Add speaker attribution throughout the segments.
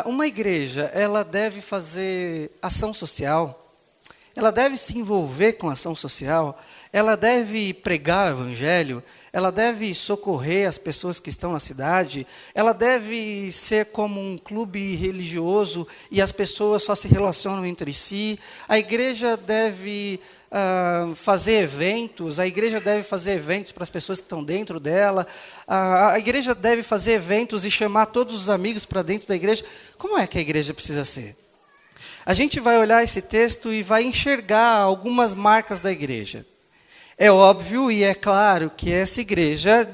Speaker 1: Uma igreja, ela deve fazer ação social, ela deve se envolver com ação social, ela deve pregar o evangelho, ela deve socorrer as pessoas que estão na cidade, ela deve ser como um clube religioso e as pessoas só se relacionam entre si. A igreja deve fazer eventos, a igreja deve fazer eventos para as pessoas que estão dentro dela, a igreja deve fazer eventos e chamar todos os amigos para dentro da igreja. Como é que a igreja precisa ser? A gente vai olhar esse texto e vai enxergar algumas marcas da igreja. É óbvio e é claro que essa igreja,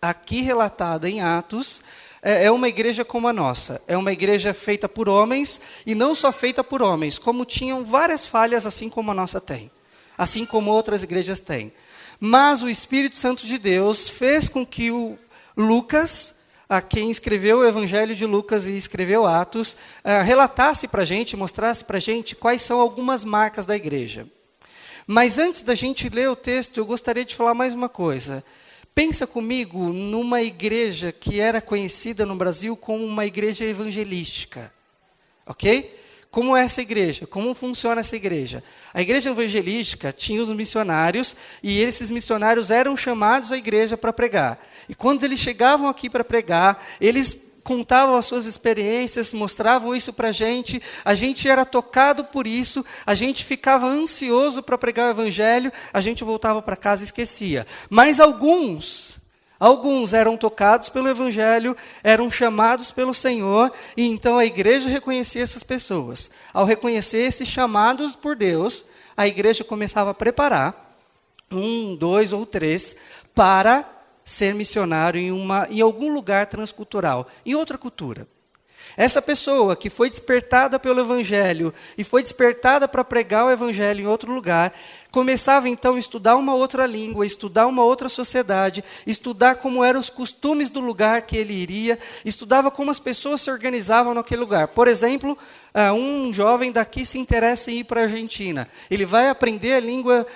Speaker 1: aqui relatada em Atos, é uma igreja como a nossa. É uma igreja feita por homens, e não só feita por homens, como tinham várias falhas, assim como a nossa tem. Assim como outras igrejas têm. Mas o Espírito Santo de Deus fez com que o Lucas, a quem escreveu o Evangelho de Lucas e escreveu Atos, relatasse para a gente, mostrasse para a gente quais são algumas marcas da igreja. Mas antes da gente ler o texto, eu gostaria de falar mais uma coisa. Pensa comigo numa igreja que era conhecida no Brasil como uma igreja evangelística. Ok? Como é essa igreja? Como funciona essa igreja? A igreja evangelística tinha os missionários, e esses missionários eram chamados à igreja para pregar. E quando eles chegavam aqui para pregar, eles contavam as suas experiências, mostravam isso para a gente era tocado por isso, a gente ficava ansioso para pregar o evangelho, a gente voltava para casa e esquecia. Mas alguns eram tocados pelo evangelho, eram chamados pelo Senhor, e então a igreja reconhecia essas pessoas. Ao reconhecer esses chamados por Deus, a igreja começava a preparar 1, 2 ou 3 para ser missionário em algum lugar transcultural, em outra cultura. Essa pessoa que foi despertada pelo evangelho e foi despertada para pregar o evangelho em outro lugar, começava então a estudar uma outra língua, estudar uma outra sociedade, estudar como eram os costumes do lugar que ele iria, estudava como as pessoas se organizavam naquele lugar. Por exemplo, um jovem daqui se interessa em ir para a Argentina. Ele vai aprender a língua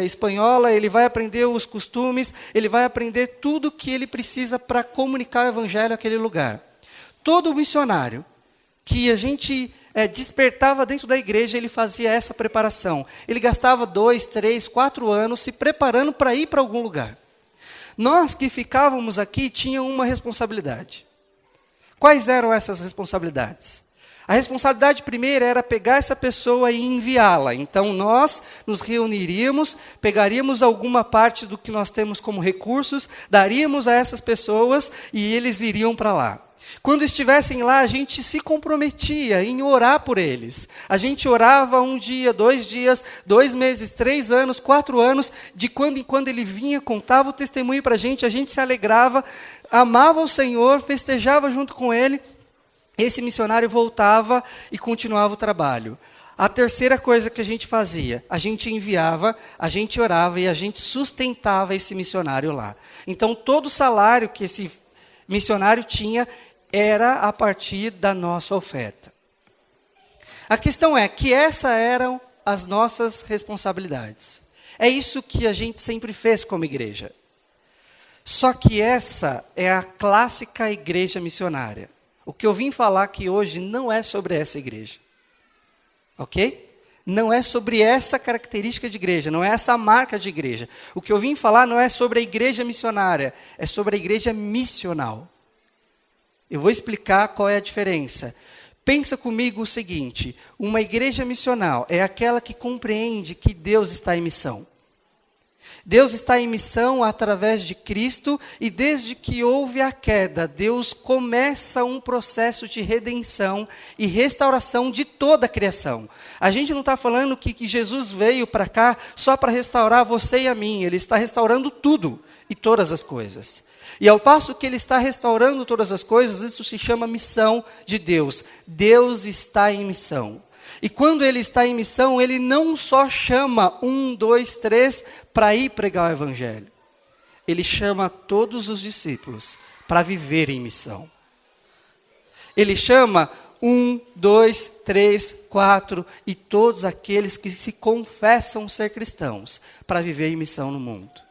Speaker 1: espanhola, ele vai aprender os costumes, ele vai aprender tudo o que ele precisa para comunicar o evangelho àquele lugar. Todo missionário que a gente despertava dentro da igreja, ele fazia essa preparação. Ele gastava 2, 3, 4 anos se preparando para ir para algum lugar. Nós que ficávamos aqui tínhamos uma responsabilidade. Quais eram essas responsabilidades? A responsabilidade primeira era pegar essa pessoa e enviá-la. Então nós nos reuniríamos, pegaríamos alguma parte do que nós temos como recursos, daríamos a essas pessoas e eles iriam para lá. Quando estivessem lá, a gente se comprometia em orar por eles. A gente orava 1 dia, 2 dias, 2 meses, 3 anos, 4 anos. De quando em quando ele vinha, contava o testemunho para a gente se alegrava, amava o Senhor, festejava junto com ele. Esse missionário voltava e continuava o trabalho. A terceira coisa que a gente fazia, a gente enviava, a gente orava e a gente sustentava esse missionário lá. Então, todo o salário que esse missionário tinha era a partir da nossa oferta. A questão é que essas eram as nossas responsabilidades. É isso que a gente sempre fez como igreja. Só que essa é a clássica igreja missionária. O que eu vim falar aqui hoje não é sobre essa igreja. Ok? Não é sobre essa característica de igreja, não é essa marca de igreja. O que eu vim falar não é sobre a igreja missionária, é sobre a igreja missional. Eu vou explicar qual é a diferença. Pensa comigo o seguinte, uma igreja missional é aquela que compreende que Deus está em missão. Deus está em missão através de Cristo, e desde que houve a queda, Deus começa um processo de redenção e restauração de toda a criação. A gente não está falando que Jesus veio para cá só para restaurar você e a mim, Ele está restaurando tudo e todas as coisas. E ao passo que Ele está restaurando todas as coisas, isso se chama missão de Deus. Deus está em missão. E quando Ele está em missão, Ele não só chama 1, 2, 3 para ir pregar o evangelho. Ele chama todos os discípulos para viver em missão. Ele chama 1, 2, 3, 4 e todos aqueles que se confessam ser cristãos para viver em missão no mundo.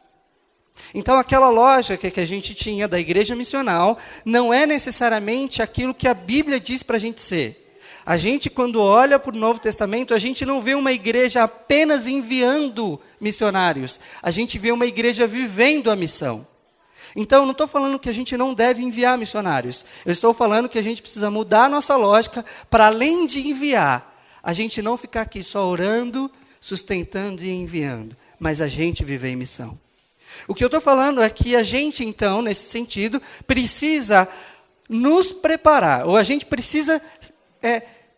Speaker 1: Então, aquela lógica que a gente tinha da igreja missional não é necessariamente aquilo que a Bíblia diz para a gente ser. A gente, quando olha para o Novo Testamento, a gente não vê uma igreja apenas enviando missionários. A gente vê uma igreja vivendo a missão. Então, eu não estou falando que a gente não deve enviar missionários. Eu estou falando que a gente precisa mudar a nossa lógica para, além de enviar, a gente não ficar aqui só orando, sustentando e enviando, mas a gente viver em missão. O que eu estou falando é que a gente, então, nesse sentido, precisa nos preparar, ou a gente precisa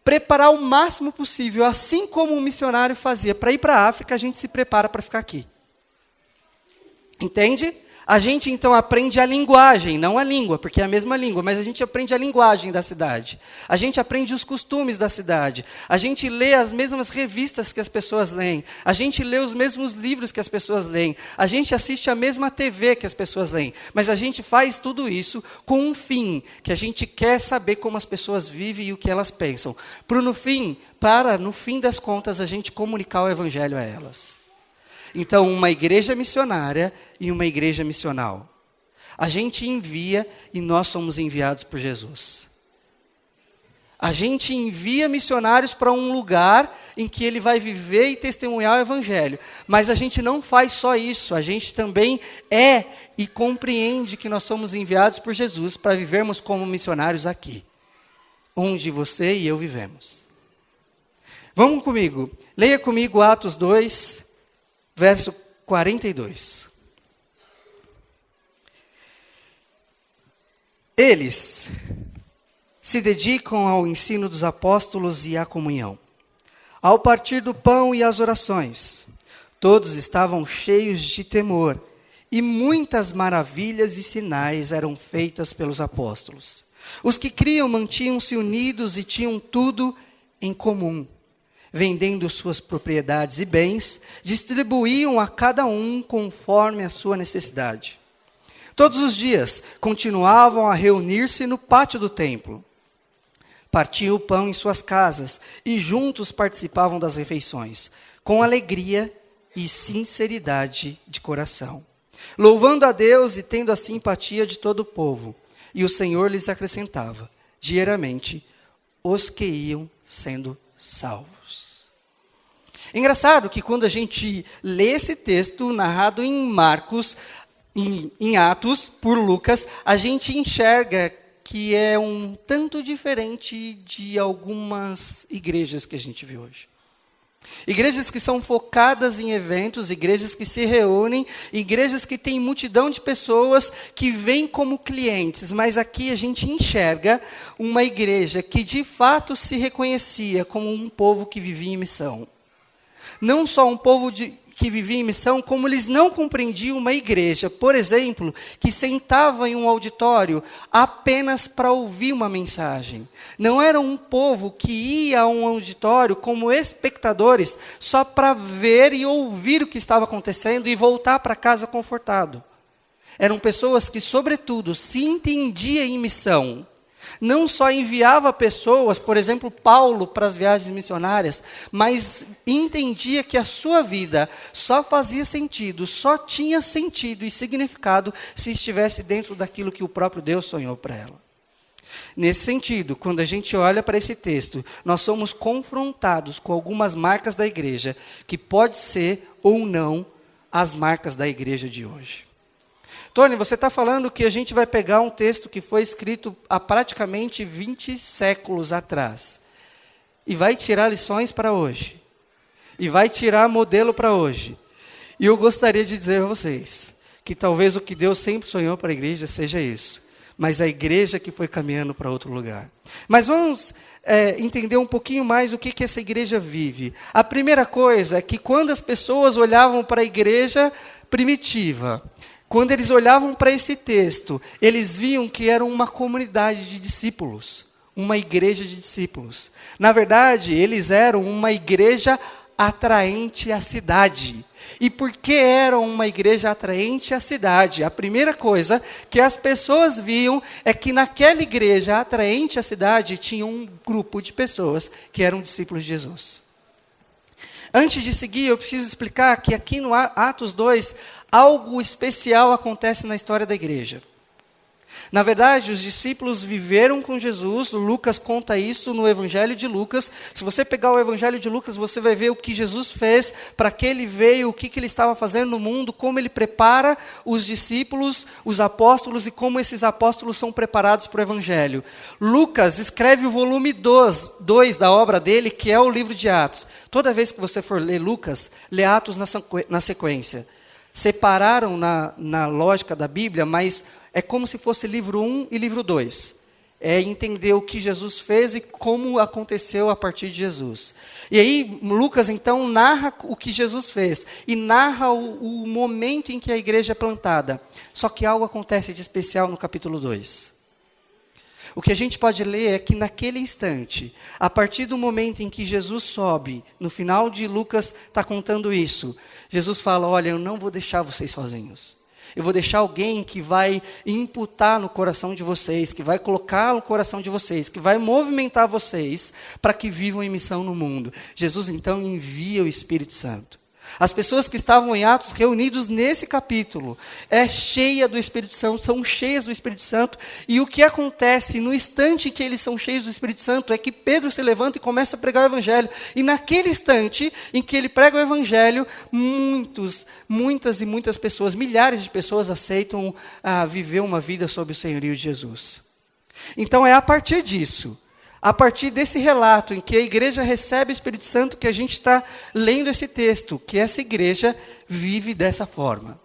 Speaker 1: preparar o máximo possível, assim como um missionário fazia. Para ir para a África, a gente se prepara para ficar aqui. Entende? A gente, então, aprende a linguagem, não a língua, porque é a mesma língua, mas a gente aprende a linguagem da cidade. A gente aprende os costumes da cidade. A gente lê as mesmas revistas que as pessoas leem. A gente lê os mesmos livros que as pessoas leem. A gente assiste a mesma TV que as pessoas leem. Mas a gente faz tudo isso com um fim, que a gente quer saber como as pessoas vivem e o que elas pensam. Para, no fim das contas, a gente comunicar o evangelho a elas. Então, uma igreja missionária e uma igreja missional. A gente envia e nós somos enviados por Jesus. A gente envia missionários para um lugar em que ele vai viver e testemunhar o evangelho. Mas a gente não faz só isso, a gente também e compreende que nós somos enviados por Jesus para vivermos como missionários aqui, onde você e eu vivemos. Vamos comigo, leia comigo Atos 2, verso 42. Eles se dedicam ao ensino dos apóstolos e à comunhão, ao partir do pão e às orações. Todos estavam cheios de temor, e muitas maravilhas e sinais eram feitas pelos apóstolos. Os que criam mantinham-se unidos e tinham tudo em comum. Vendendo suas propriedades e bens, distribuíam a cada um conforme a sua necessidade. Todos os dias continuavam a reunir-se no pátio do templo. Partiam o pão em suas casas e juntos participavam das refeições, com alegria e sinceridade de coração, louvando a Deus e tendo a simpatia de todo o povo. E o Senhor lhes acrescentava diariamente os que iam sendo salvos. Engraçado que quando a gente lê esse texto narrado em Marcos, em Atos, por Lucas, a gente enxerga que é um tanto diferente de algumas igrejas que a gente vê hoje. Igrejas que são focadas em eventos, igrejas que se reúnem, igrejas que têm multidão de pessoas que vêm como clientes, mas aqui a gente enxerga uma igreja que de fato se reconhecia como um povo que vivia em missão. Não só um povo que vivia em missão, como eles não compreendiam uma igreja, por exemplo, que sentava em um auditório apenas para ouvir uma mensagem. Não era um povo que ia a um auditório como espectadores só para ver e ouvir o que estava acontecendo e voltar para casa confortado. Eram pessoas que, sobretudo, se entendiam em missão. Não só enviava pessoas, por exemplo, Paulo, para as viagens missionárias, mas entendia que a sua vida só fazia sentido, só tinha sentido e significado se estivesse dentro daquilo que o próprio Deus sonhou para ela. Nesse sentido, quando a gente olha para esse texto, nós somos confrontados com algumas marcas da igreja, que pode ser ou não as marcas da igreja de hoje. Tony, você está falando que a gente vai pegar um texto que foi escrito há praticamente 20 séculos atrás e vai tirar lições para hoje, e vai tirar modelo para hoje. E eu gostaria de dizer a vocês que talvez o que Deus sempre sonhou para a igreja seja isso, mas a igreja que foi caminhando para outro lugar. Mas vamos entender um pouquinho mais o que essa igreja vive. A primeira coisa é que quando as pessoas olhavam para a igreja primitiva, quando eles olhavam para esse texto, eles viam que era uma comunidade de discípulos, uma igreja de discípulos. Na verdade, eles eram uma igreja atraente à cidade. E por que eram uma igreja atraente à cidade? A primeira coisa que as pessoas viam é que naquela igreja atraente à cidade tinha um grupo de pessoas que eram discípulos de Jesus. Antes de seguir, eu preciso explicar que aqui no Atos 2, algo especial acontece na história da igreja. Na verdade, os discípulos viveram com Jesus, Lucas conta isso no Evangelho de Lucas. Se você pegar o Evangelho de Lucas, você vai ver o que Jesus fez, para que ele veio, o que ele estava fazendo no mundo, como ele prepara os discípulos, os apóstolos, e como esses apóstolos são preparados para o Evangelho. Lucas escreve o volume 2 da obra dele, que é o livro de Atos. Toda vez que você for ler Lucas, lê Atos na sequência. Separaram na lógica da Bíblia, mas é como se fosse livro 1 e livro 2. É entender o que Jesus fez e como aconteceu a partir de Jesus. E aí, Lucas, então, narra o que Jesus fez. E narra o momento em que a igreja é plantada. Só que algo acontece de especial no capítulo 2. O que a gente pode ler é que naquele instante, a partir do momento em que Jesus sobe, no final de Lucas está contando isso, Jesus fala, olha, eu não vou deixar vocês sozinhos. Eu vou deixar alguém que vai imputar no coração de vocês, que vai colocar no coração de vocês, que vai movimentar vocês para que vivam em missão no mundo. Jesus então envia o Espírito Santo. As pessoas que estavam em Atos reunidos nesse capítulo, é cheia do Espírito Santo, são cheias do Espírito Santo, e o que acontece no instante em que eles são cheios do Espírito Santo é que Pedro se levanta e começa a pregar o Evangelho, e naquele instante em que ele prega o Evangelho, muitas pessoas, milhares de pessoas aceitam viver uma vida sob o senhorio de Jesus. Então é a partir disso, a partir desse relato em que a igreja recebe o Espírito Santo, que a gente está lendo esse texto, que essa igreja vive dessa forma.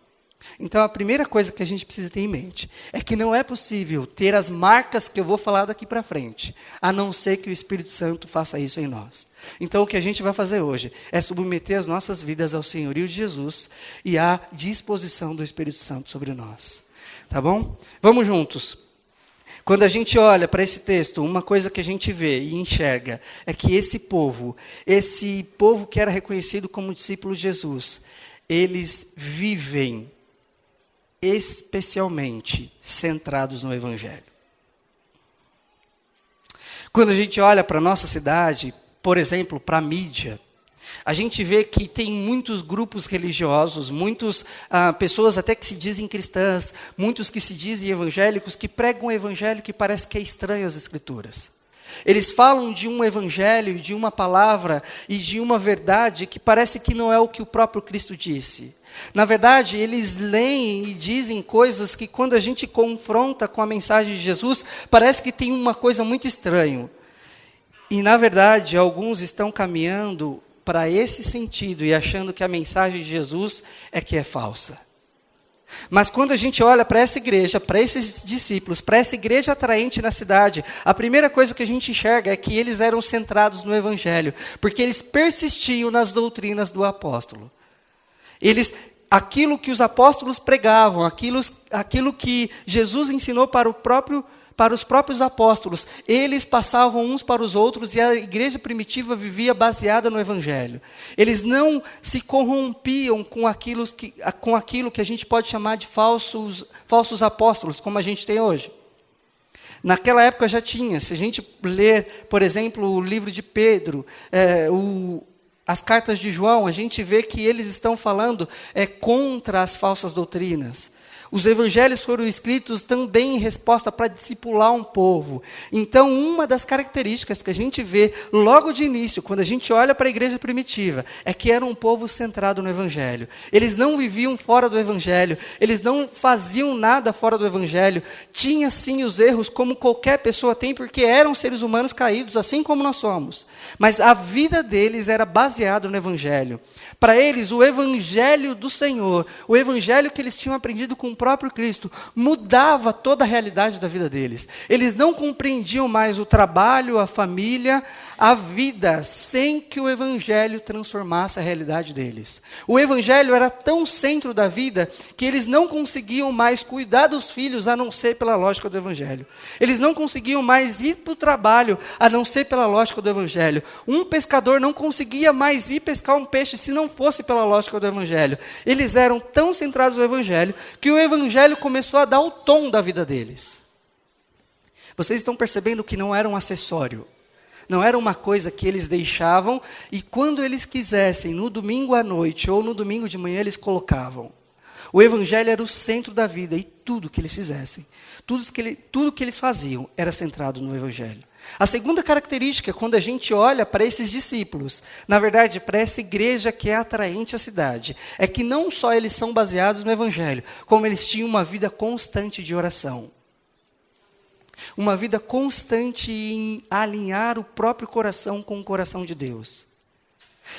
Speaker 1: Então a primeira coisa que a gente precisa ter em mente é que não é possível ter as marcas que eu vou falar daqui para frente, a não ser que o Espírito Santo faça isso em nós. Então o que a gente vai fazer hoje é submeter as nossas vidas ao senhorio de Jesus e à disposição do Espírito Santo sobre nós. Tá bom? Vamos juntos. Quando a gente olha para esse texto, uma coisa que a gente vê e enxerga é que esse povo que era reconhecido como discípulo de Jesus, eles vivem especialmente centrados no Evangelho. Quando a gente olha para a nossa cidade, por exemplo, para a mídia, a gente vê que tem muitos grupos religiosos, muitas pessoas até que se dizem cristãs, muitos que se dizem evangélicos, que pregam um evangelho que parece que é estranho às Escrituras. Eles falam de um evangelho, de uma palavra e de uma verdade que parece que não é o que o próprio Cristo disse. Na verdade, eles leem e dizem coisas que quando a gente confronta com a mensagem de Jesus, parece que tem uma coisa muito estranha. E na verdade, alguns estão caminhando para esse sentido e achando que a mensagem de Jesus é que é falsa. Mas quando a gente olha para essa igreja, para esses discípulos, para essa igreja atraente na cidade, a primeira coisa que a gente enxerga é que eles eram centrados no Evangelho, porque eles persistiam nas doutrinas do apóstolo. Aquilo que os apóstolos pregavam, aquilo que Jesus ensinou para os próprios apóstolos, eles passavam uns para os outros e a igreja primitiva vivia baseada no Evangelho. Eles não se corrompiam com aquilo que a gente pode chamar de falsos apóstolos, como a gente tem hoje. Naquela época já tinha. Se a gente ler, por exemplo, o livro de Pedro, as cartas de João, a gente vê que eles estão falando contra as falsas doutrinas. Os evangelhos foram escritos também em resposta para discipular um povo. Então, uma das características que a gente vê logo de início, quando a gente olha para a igreja primitiva, é que era um povo centrado no evangelho. Eles não viviam fora do evangelho, eles não faziam nada fora do evangelho. Tinha sim os erros, como qualquer pessoa tem, porque eram seres humanos caídos, assim como nós somos. Mas a vida deles era baseada no evangelho. Para eles, o evangelho do Senhor, o evangelho que eles tinham aprendido com o próprio Cristo, mudava toda a realidade da vida deles. Eles não compreendiam mais o trabalho, a família, a vida, sem que o evangelho transformasse a realidade deles. O evangelho era tão centro da vida, que eles não conseguiam mais cuidar dos filhos, a não ser pela lógica do evangelho. Eles não conseguiam mais ir para o trabalho, a não ser pela lógica do evangelho. Um pescador não conseguia mais ir pescar um peixe, se não fosse pela lógica do evangelho. Eles eram tão centrados no evangelho, que o evangelho começou a dar o tom da vida deles. Vocês estão percebendo que não era um acessório. não era uma coisa que eles deixavam e quando eles quisessem, no domingo à noite ou no domingo de manhã, eles colocavam. O evangelho era o centro da vida e tudo que eles fizessem, tudo que eles faziam era centrado no evangelho. A segunda característica, quando a gente olha para esses discípulos, na verdade, para essa igreja que é atraente à cidade, é que não só eles são baseados no evangelho, como eles tinham uma vida constante de oração. Uma vida constante em alinhar o próprio coração com o coração de Deus.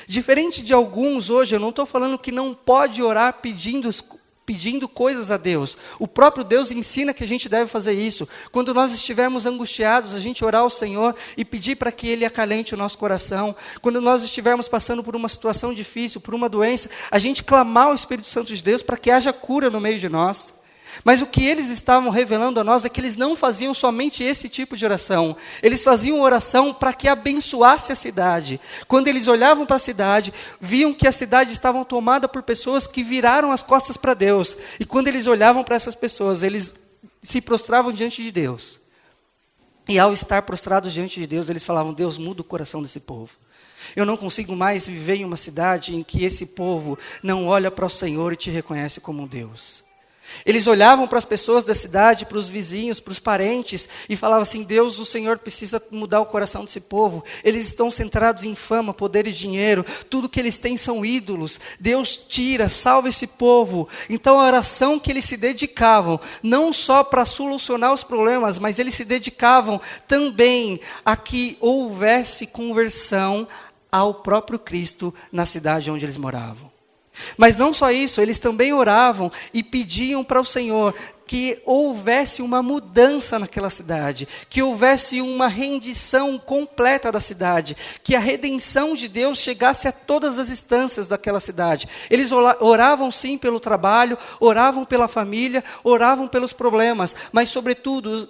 Speaker 1: Diferente de alguns hoje, eu não estou falando que não pode orar pedindo coisas a Deus. O próprio Deus ensina que a gente deve fazer isso. Quando nós estivermos angustiados, a gente orar ao Senhor e pedir para que Ele acalente o nosso coração. Quando nós estivermos passando por uma situação difícil, por uma doença, a gente clamar ao Espírito Santo de Deus para que haja cura no meio de nós. Mas o que eles estavam revelando a nós é que eles não faziam somente esse tipo de oração. Eles faziam oração para que abençoasse a cidade. Quando eles olhavam para a cidade, viam que a cidade estava tomada por pessoas que viraram as costas para Deus. E quando eles olhavam para essas pessoas, eles se prostravam diante de Deus. E ao estar prostrados diante de Deus, eles falavam: Deus, muda o coração desse povo. Eu não consigo mais viver em uma cidade em que esse povo não olha para o Senhor e te reconhece como um Deus. Eles olhavam para as pessoas da cidade, para os vizinhos, para os parentes e falavam assim: Deus, o Senhor precisa mudar o coração desse povo. Eles estão centrados em fama, poder e dinheiro. Tudo que eles têm são ídolos. Deus tira, salva esse povo. Então a oração que eles se dedicavam, não só para solucionar os problemas, mas eles se dedicavam também a que houvesse conversão ao próprio Cristo na cidade onde eles moravam. Mas não só isso, eles também oravam e pediam para o Senhor que houvesse uma mudança naquela cidade, que houvesse uma rendição completa da cidade, que a redenção de Deus chegasse a todas as instâncias daquela cidade. Eles oravam sim pelo trabalho, oravam pela família, oravam pelos problemas, mas sobretudo,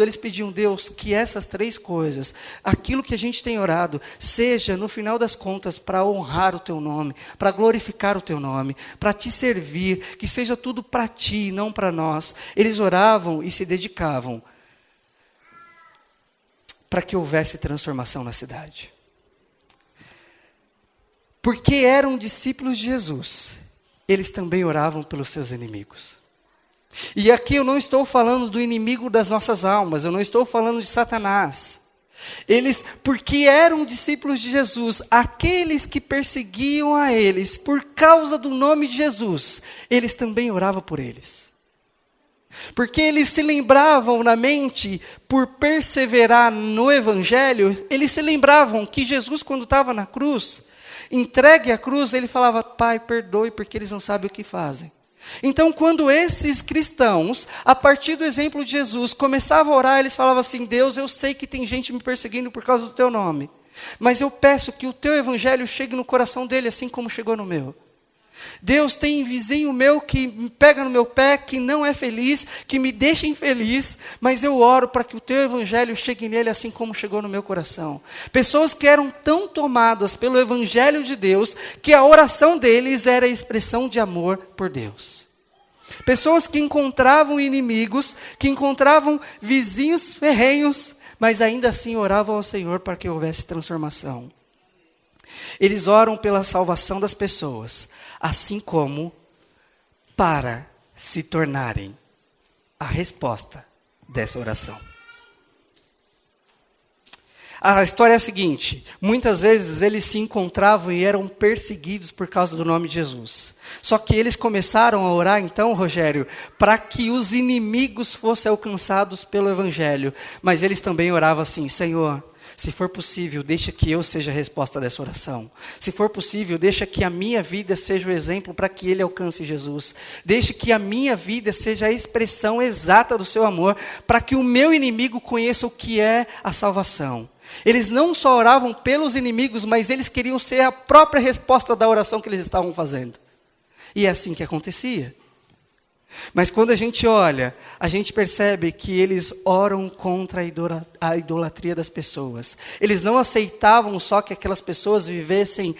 Speaker 1: eles pediam: Deus, que essas três coisas, aquilo que a gente tem orado, seja, no final das contas, para honrar o Teu nome, para glorificar o Teu nome, para Te servir, que seja tudo para Ti, não para nós. Eles oravam e se dedicavam para que houvesse transformação na cidade. Porque eram discípulos de Jesus, eles também oravam pelos seus inimigos. E aqui eu não estou falando do inimigo das nossas almas, eu não estou falando de Satanás. Eles, porque eram discípulos de Jesus, aqueles que perseguiam a eles por causa do nome de Jesus, eles também oravam por eles. Porque eles se lembravam na mente, por perseverar no Evangelho, eles se lembravam que Jesus, quando estava na cruz, entregue a cruz, ele falava: Pai, perdoe, porque eles não sabem o que fazem. Então, quando esses cristãos, a partir do exemplo de Jesus, começavam a orar, eles falavam assim: Deus, eu sei que tem gente me perseguindo por causa do Teu nome, mas eu peço que o Teu Evangelho chegue no coração dele, assim como chegou no meu. Deus, tem vizinho meu que me pega no meu pé, que não é feliz, que me deixa infeliz, mas eu oro para que o Teu Evangelho chegue nele assim como chegou no meu coração. Pessoas que eram tão tomadas pelo Evangelho de Deus, que a oração deles era a expressão de amor por Deus. Pessoas que encontravam inimigos, que encontravam vizinhos ferrenhos, mas ainda assim oravam ao Senhor para que houvesse transformação. Eles oram pela salvação das pessoas, assim como para se tornarem a resposta dessa oração. A história é a seguinte: muitas vezes eles se encontravam e eram perseguidos por causa do nome de Jesus. Só que eles começaram a orar então, Rogério, para que os inimigos fossem alcançados pelo Evangelho. Mas eles também oravam assim: Senhor, se for possível, deixa que eu seja a resposta dessa oração. Se for possível, deixa que a minha vida seja o exemplo para que ele alcance Jesus. Deixa que a minha vida seja a expressão exata do seu amor, para que o meu inimigo conheça o que é a salvação. Eles não só oravam pelos inimigos, mas eles queriam ser a própria resposta da oração que eles estavam fazendo. E é assim que acontecia. Mas quando a gente olha, a gente percebe que eles oram contra a idolatria das pessoas. Eles não aceitavam só que aquelas pessoas vivessem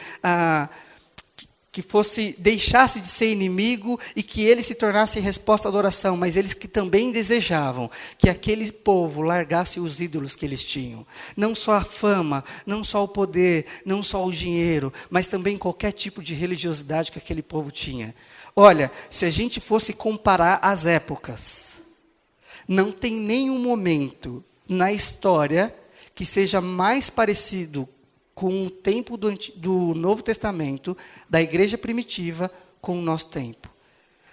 Speaker 1: que fosse, deixasse de ser inimigo e que ele se tornasse resposta à adoração, mas eles que também desejavam que aquele povo largasse os ídolos que eles tinham. Não só a fama, não só o poder, não só o dinheiro, mas também qualquer tipo de religiosidade que aquele povo tinha. Olha, se a gente fosse comparar as épocas, não tem nenhum momento na história que seja mais parecido com o tempo do Novo Testamento, da igreja primitiva, com o nosso tempo.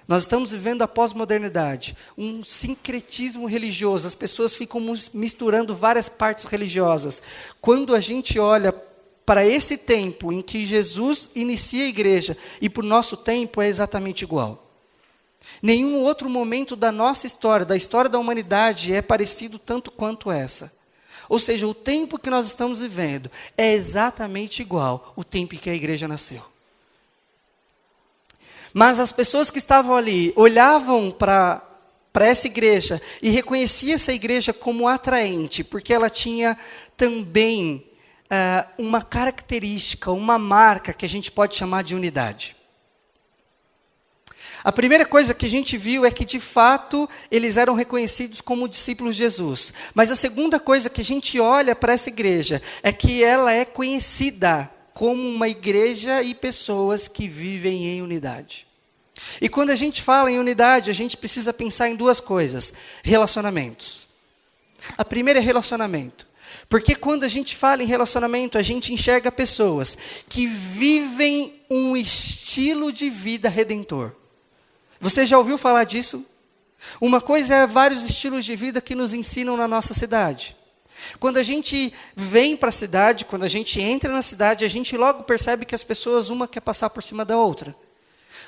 Speaker 1: Nós estamos vivendo a pós-modernidade, um sincretismo religioso, as pessoas ficam misturando várias partes religiosas. Quando a gente olha para esse tempo em que Jesus inicia a igreja e para o nosso tempo, é exatamente igual. Nenhum outro momento da nossa história, da história da humanidade, é parecido tanto quanto essa. Ou seja, o tempo que nós estamos vivendo é exatamente igual ao tempo em que a igreja nasceu. Mas as pessoas que estavam ali olhavam para essa igreja e reconheciam essa igreja como atraente, porque ela tinha também uma característica, uma marca que a gente pode chamar de unidade. A primeira coisa que a gente viu é que, de fato, eles eram reconhecidos como discípulos de Jesus. Mas a segunda coisa que a gente olha para essa igreja é que ela é conhecida como uma igreja e pessoas que vivem em unidade. E quando a gente fala em unidade, a gente precisa pensar em duas coisas: relacionamentos. A primeira é relacionamento. Porque quando a gente fala em relacionamento, a gente enxerga pessoas que vivem um estilo de vida redentor. Você já ouviu falar disso? Uma coisa é vários estilos de vida que nos ensinam na nossa cidade. Quando a gente vem para a cidade, quando a gente entra na cidade, a gente logo percebe que as pessoas, uma quer passar por cima da outra.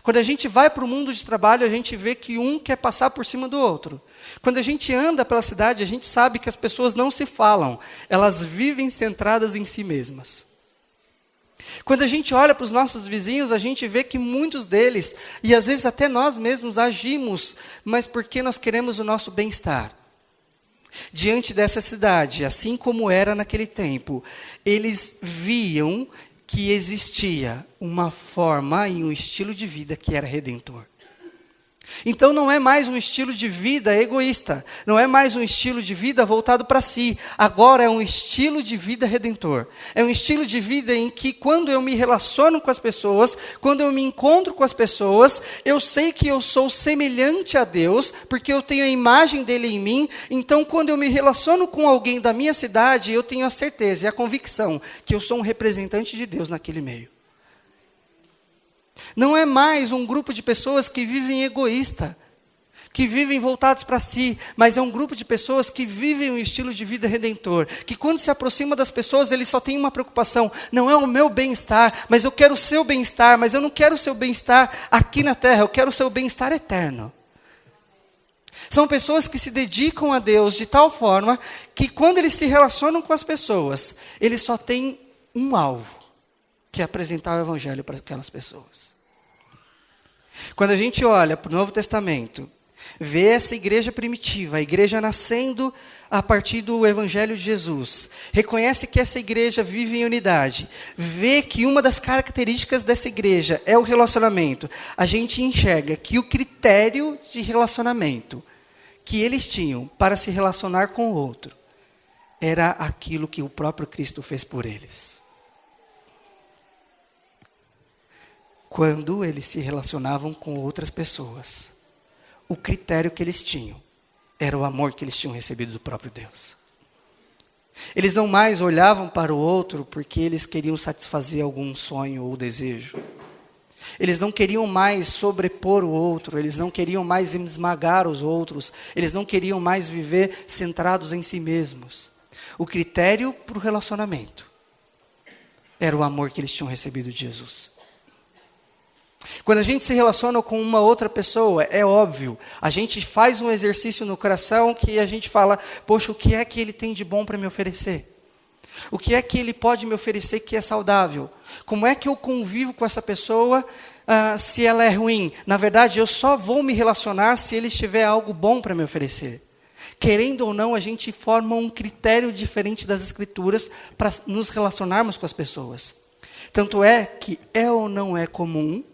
Speaker 1: Quando a gente vai para o mundo de trabalho, a gente vê que um quer passar por cima do outro. Quando a gente anda pela cidade, a gente sabe que as pessoas não se falam, elas vivem centradas em si mesmas. Quando a gente olha para os nossos vizinhos, a gente vê que muitos deles, e às vezes até nós mesmos agimos, mas porque nós queremos o nosso bem-estar. Diante dessa cidade, assim como era naquele tempo, eles viam que existia uma forma e um estilo de vida que era redentor. Então não é mais um estilo de vida egoísta, não é mais um estilo de vida voltado para si, agora é um estilo de vida redentor. É um estilo de vida em que quando eu me relaciono com as pessoas, quando eu me encontro com as pessoas, eu sei que eu sou semelhante a Deus, porque eu tenho a imagem dele em mim, então quando eu me relaciono com alguém da minha cidade, eu tenho a certeza e a convicção que eu sou um representante de Deus naquele meio. Não é mais um grupo de pessoas que vivem egoísta, que vivem voltados para si, mas é um grupo de pessoas que vivem um estilo de vida redentor, que quando se aproxima das pessoas, eles só têm uma preocupação: não é o meu bem-estar, mas eu quero o seu bem-estar, mas eu não quero o seu bem-estar aqui na terra, eu quero o seu bem-estar eterno. São pessoas que se dedicam a Deus de tal forma que quando eles se relacionam com as pessoas, eles só têm um alvo, que é apresentar o evangelho para aquelas pessoas. Quando a gente olha para o Novo Testamento, vê essa igreja primitiva, a igreja nascendo a partir do evangelho de Jesus, reconhece que essa igreja vive em unidade, vê que uma das características dessa igreja é o relacionamento, a gente enxerga que o critério de relacionamento que eles tinham para se relacionar com o outro era aquilo que o próprio Cristo fez por eles. Quando eles se relacionavam com outras pessoas, o critério que eles tinham era o amor que eles tinham recebido do próprio Deus. Eles não mais olhavam para o outro porque eles queriam satisfazer algum sonho ou desejo. Eles não queriam mais sobrepor o outro, eles não queriam mais esmagar os outros, eles não queriam mais viver centrados em si mesmos. O critério para o relacionamento era o amor que eles tinham recebido de Jesus. Quando a gente se relaciona com uma outra pessoa, é óbvio, a gente faz um exercício no coração que a gente fala: poxa, o que é que ele tem de bom para me oferecer? O que é que ele pode me oferecer que é saudável? Como é que eu convivo com essa pessoa se ela é ruim? Na verdade, eu só vou me relacionar se ele tiver algo bom para me oferecer. Querendo ou não, a gente forma um critério diferente das Escrituras para nos relacionarmos com as pessoas. Tanto é que é ou não é comum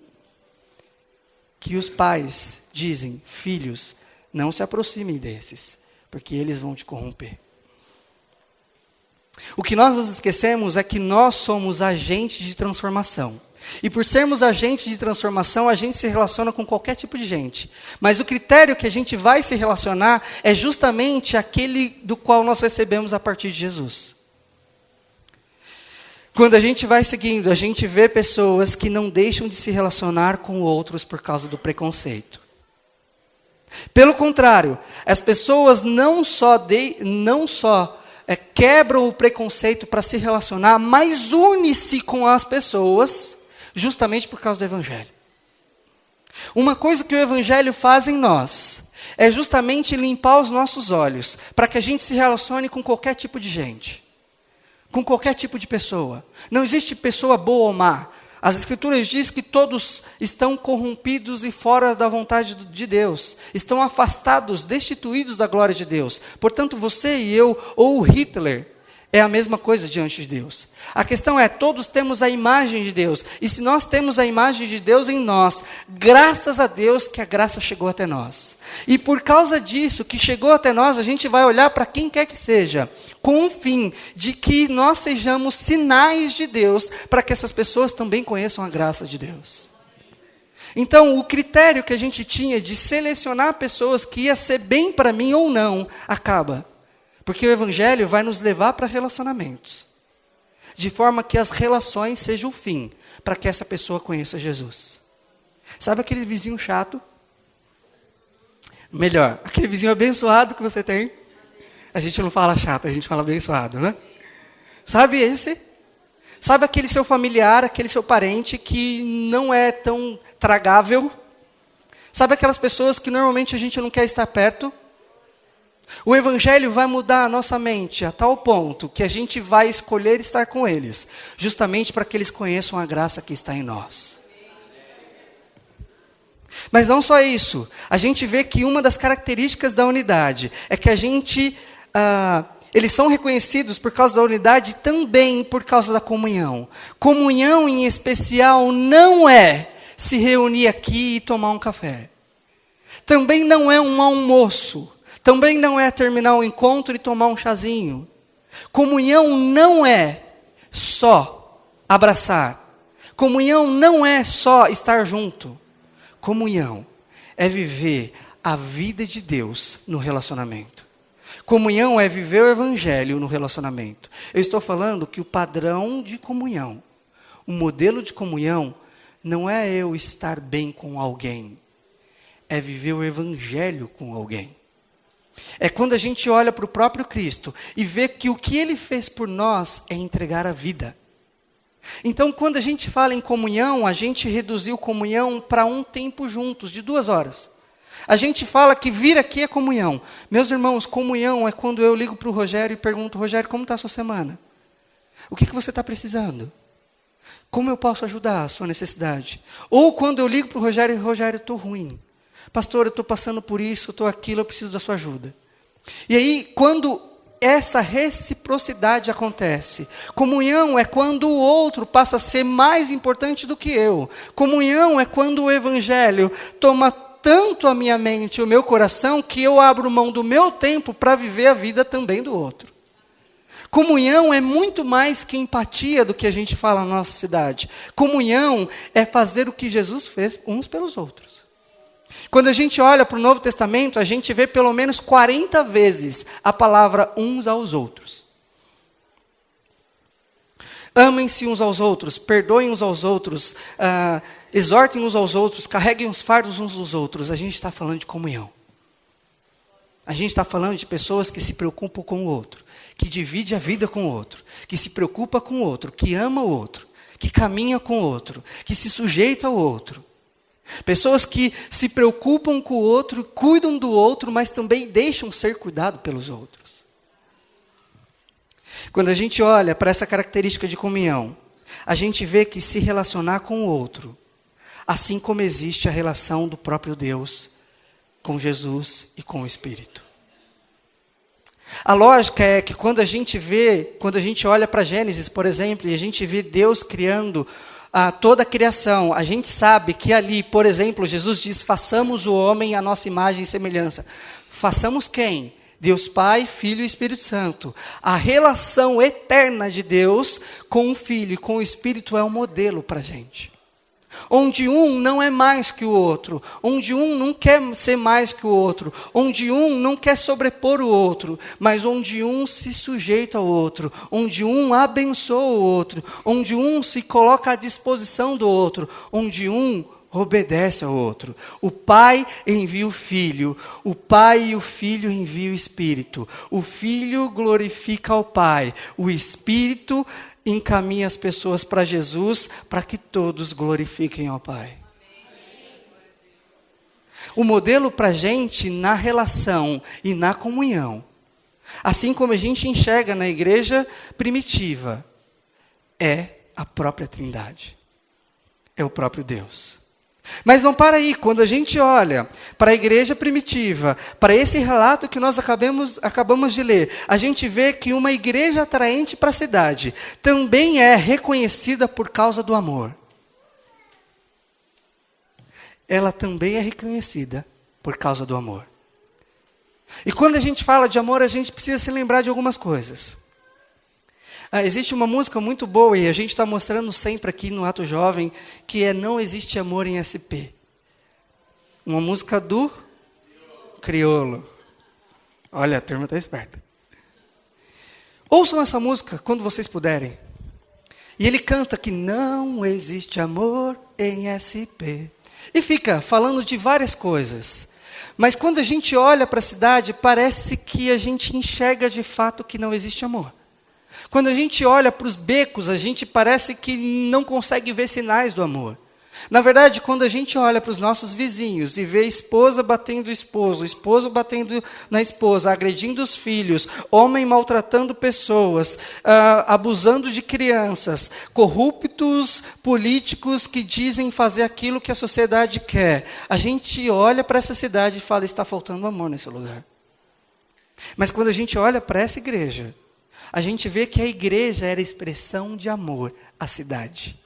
Speaker 1: que os pais dizem, filhos, não se aproximem desses, porque eles vão te corromper. O que nós nos esquecemos é que nós somos agentes de transformação. E por sermos agentes de transformação, a gente se relaciona com qualquer tipo de gente. Mas o critério que a gente vai se relacionar é justamente aquele do qual nós recebemos a partir de Jesus. Quando a gente vai seguindo, a gente vê pessoas que não deixam de se relacionar com outros por causa do preconceito. Pelo contrário, as pessoas não só quebram o preconceito para se relacionar, mas une-se com as pessoas justamente por causa do Evangelho. Uma coisa que o Evangelho faz em nós é justamente limpar os nossos olhos para que a gente se relacione com qualquer tipo de gente, com qualquer tipo de pessoa. Não existe pessoa boa ou má. As Escrituras dizem que todos estão corrompidos e fora da vontade de Deus. Estão afastados, destituídos da glória de Deus. Portanto, você e eu, ou Hitler, é a mesma coisa diante de Deus. A questão é, todos temos a imagem de Deus. E se nós temos a imagem de Deus em nós, graças a Deus que a graça chegou até nós. E por causa disso, que chegou até nós, a gente vai olhar para quem quer que seja, com o fim de que nós sejamos sinais de Deus, para que essas pessoas também conheçam a graça de Deus. Então, o critério que a gente tinha de selecionar pessoas que ia ser bem para mim ou não, acaba. Porque o Evangelho vai nos levar para relacionamentos. De forma que as relações sejam o fim, para que essa pessoa conheça Jesus. Sabe aquele vizinho chato? Melhor, aquele vizinho abençoado que você tem. A gente não fala chato, a gente fala abençoado, né? Sabe esse? Sabe aquele seu familiar, aquele seu parente que não é tão tragável? Sabe aquelas pessoas que normalmente a gente não quer estar perto? O Evangelho vai mudar a nossa mente a tal ponto que a gente vai escolher estar com eles, justamente para que eles conheçam a graça que está em nós. Mas não só isso, a gente vê que uma das características da unidade é que eles são reconhecidos por causa da unidade também por causa da comunhão. Comunhão em especial não é se reunir aqui e tomar um café. Também não é um almoço. Também não é terminar o encontro e tomar um chazinho. Comunhão não é só abraçar. Comunhão não é só estar junto. Comunhão é viver a vida de Deus no relacionamento. Comunhão é viver o Evangelho no relacionamento. Eu estou falando que o padrão de comunhão, o modelo de comunhão, não é eu estar bem com alguém. É viver o Evangelho com alguém. É quando a gente olha para o próprio Cristo e vê que o que Ele fez por nós é entregar a vida. Então, quando a gente fala em comunhão, a gente reduziu comunhão para um tempo juntos, de 2 horas. A gente fala que vir aqui é comunhão. Meus irmãos, comunhão é quando eu ligo para o Rogério e pergunto, Rogério, como está a sua semana? O que você está precisando? Como eu posso ajudar a sua necessidade? Ou quando eu ligo para o Rogério e, Rogério, eu estou ruim. Pastor, eu estou passando por isso, eu estou aquilo, eu preciso da sua ajuda. E aí, quando essa reciprocidade acontece, comunhão é quando o outro passa a ser mais importante do que eu. Comunhão é quando o Evangelho toma tanto a minha mente e o meu coração, que eu abro mão do meu tempo para viver a vida também do outro. Comunhão é muito mais que empatia do que a gente fala na nossa cidade. Comunhão é fazer o que Jesus fez uns pelos outros. Quando a gente olha para o Novo Testamento, a gente vê pelo menos 40 vezes a palavra uns aos outros. Amem-se uns aos outros, perdoem uns aos outros, exortem uns aos outros, carreguem os fardos uns dos outros. A gente está falando de comunhão. A gente está falando de pessoas que se preocupam com o outro, que divide a vida com o outro, que se preocupa com o outro, que ama o outro, que caminha com o outro, que se sujeita ao outro. Pessoas que se preocupam com o outro, cuidam do outro, mas também deixam ser cuidado pelos outros. Quando a gente olha para essa característica de comunhão, a gente vê que se relacionar com o outro, assim como existe a relação do próprio Deus com Jesus e com o Espírito. A lógica é que quando a gente olha para Gênesis, por exemplo, e a gente vê Deus criando toda a criação, a gente sabe que ali, por exemplo, Jesus diz, façamos o homem à nossa imagem e semelhança. Façamos quem? Deus Pai, Filho e Espírito Santo. A relação eterna de Deus com o Filho e com o Espírito é um modelo para a gente. Onde um não é mais que o outro, onde um não quer ser mais que o outro, onde um não quer sobrepor o outro, mas onde um se sujeita ao outro, onde um abençoa o outro, onde um se coloca à disposição do outro, onde um obedece ao outro. O Pai envia o Filho, o Pai e o Filho enviam o Espírito, o Filho glorifica ao Pai, o Espírito encaminha as pessoas para Jesus, para que todos glorifiquem ao Pai. O modelo para a gente na relação e na comunhão, assim como a gente enxerga na igreja primitiva, é a própria Trindade, é o próprio Deus. Mas não para aí, quando a gente olha para a igreja primitiva, para esse relato que nós acabamos de ler, a gente vê que uma igreja atraente para a cidade também é reconhecida por causa do amor. Ela também é reconhecida por causa do amor. E quando a gente fala de amor, a gente precisa se lembrar de algumas coisas. Existe uma música muito boa, e a gente está mostrando sempre aqui no Ato Jovem, que é Não Existe Amor em SP. Uma música do Criolo. Olha, a turma está esperta. Ouçam essa música quando vocês puderem. E ele canta que não existe amor em SP. E fica falando de várias coisas. Mas quando a gente olha para a cidade, parece que a gente enxerga de fato que não existe amor. Quando a gente olha para os becos, a gente parece que não consegue ver sinais do amor. Na verdade, quando a gente olha para os nossos vizinhos e vê esposa batendo esposo batendo na esposa, agredindo os filhos, homem maltratando pessoas, abusando de crianças, corruptos políticos que dizem fazer aquilo que a sociedade quer, a gente olha para essa cidade e fala, está faltando amor nesse lugar. Mas quando a gente olha para essa igreja, a gente vê que a igreja era expressão de amor à cidade.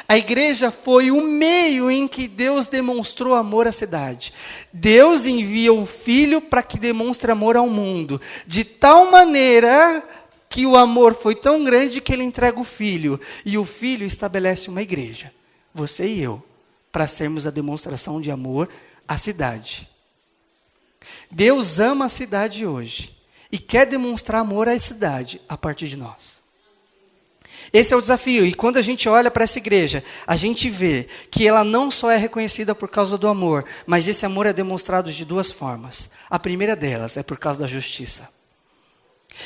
Speaker 1: A igreja foi o meio em que Deus demonstrou amor à cidade. Deus envia o Filho para que demonstre amor ao mundo. De tal maneira que o amor foi tão grande que ele entrega o Filho. E o Filho estabelece uma igreja, você e eu, para sermos a demonstração de amor à cidade. Deus ama a cidade hoje. E quer demonstrar amor à cidade a partir de nós. Esse é o desafio. E quando a gente olha para essa igreja, a gente vê que ela não só é reconhecida por causa do amor, mas esse amor é demonstrado de duas formas. A primeira delas é por causa da justiça.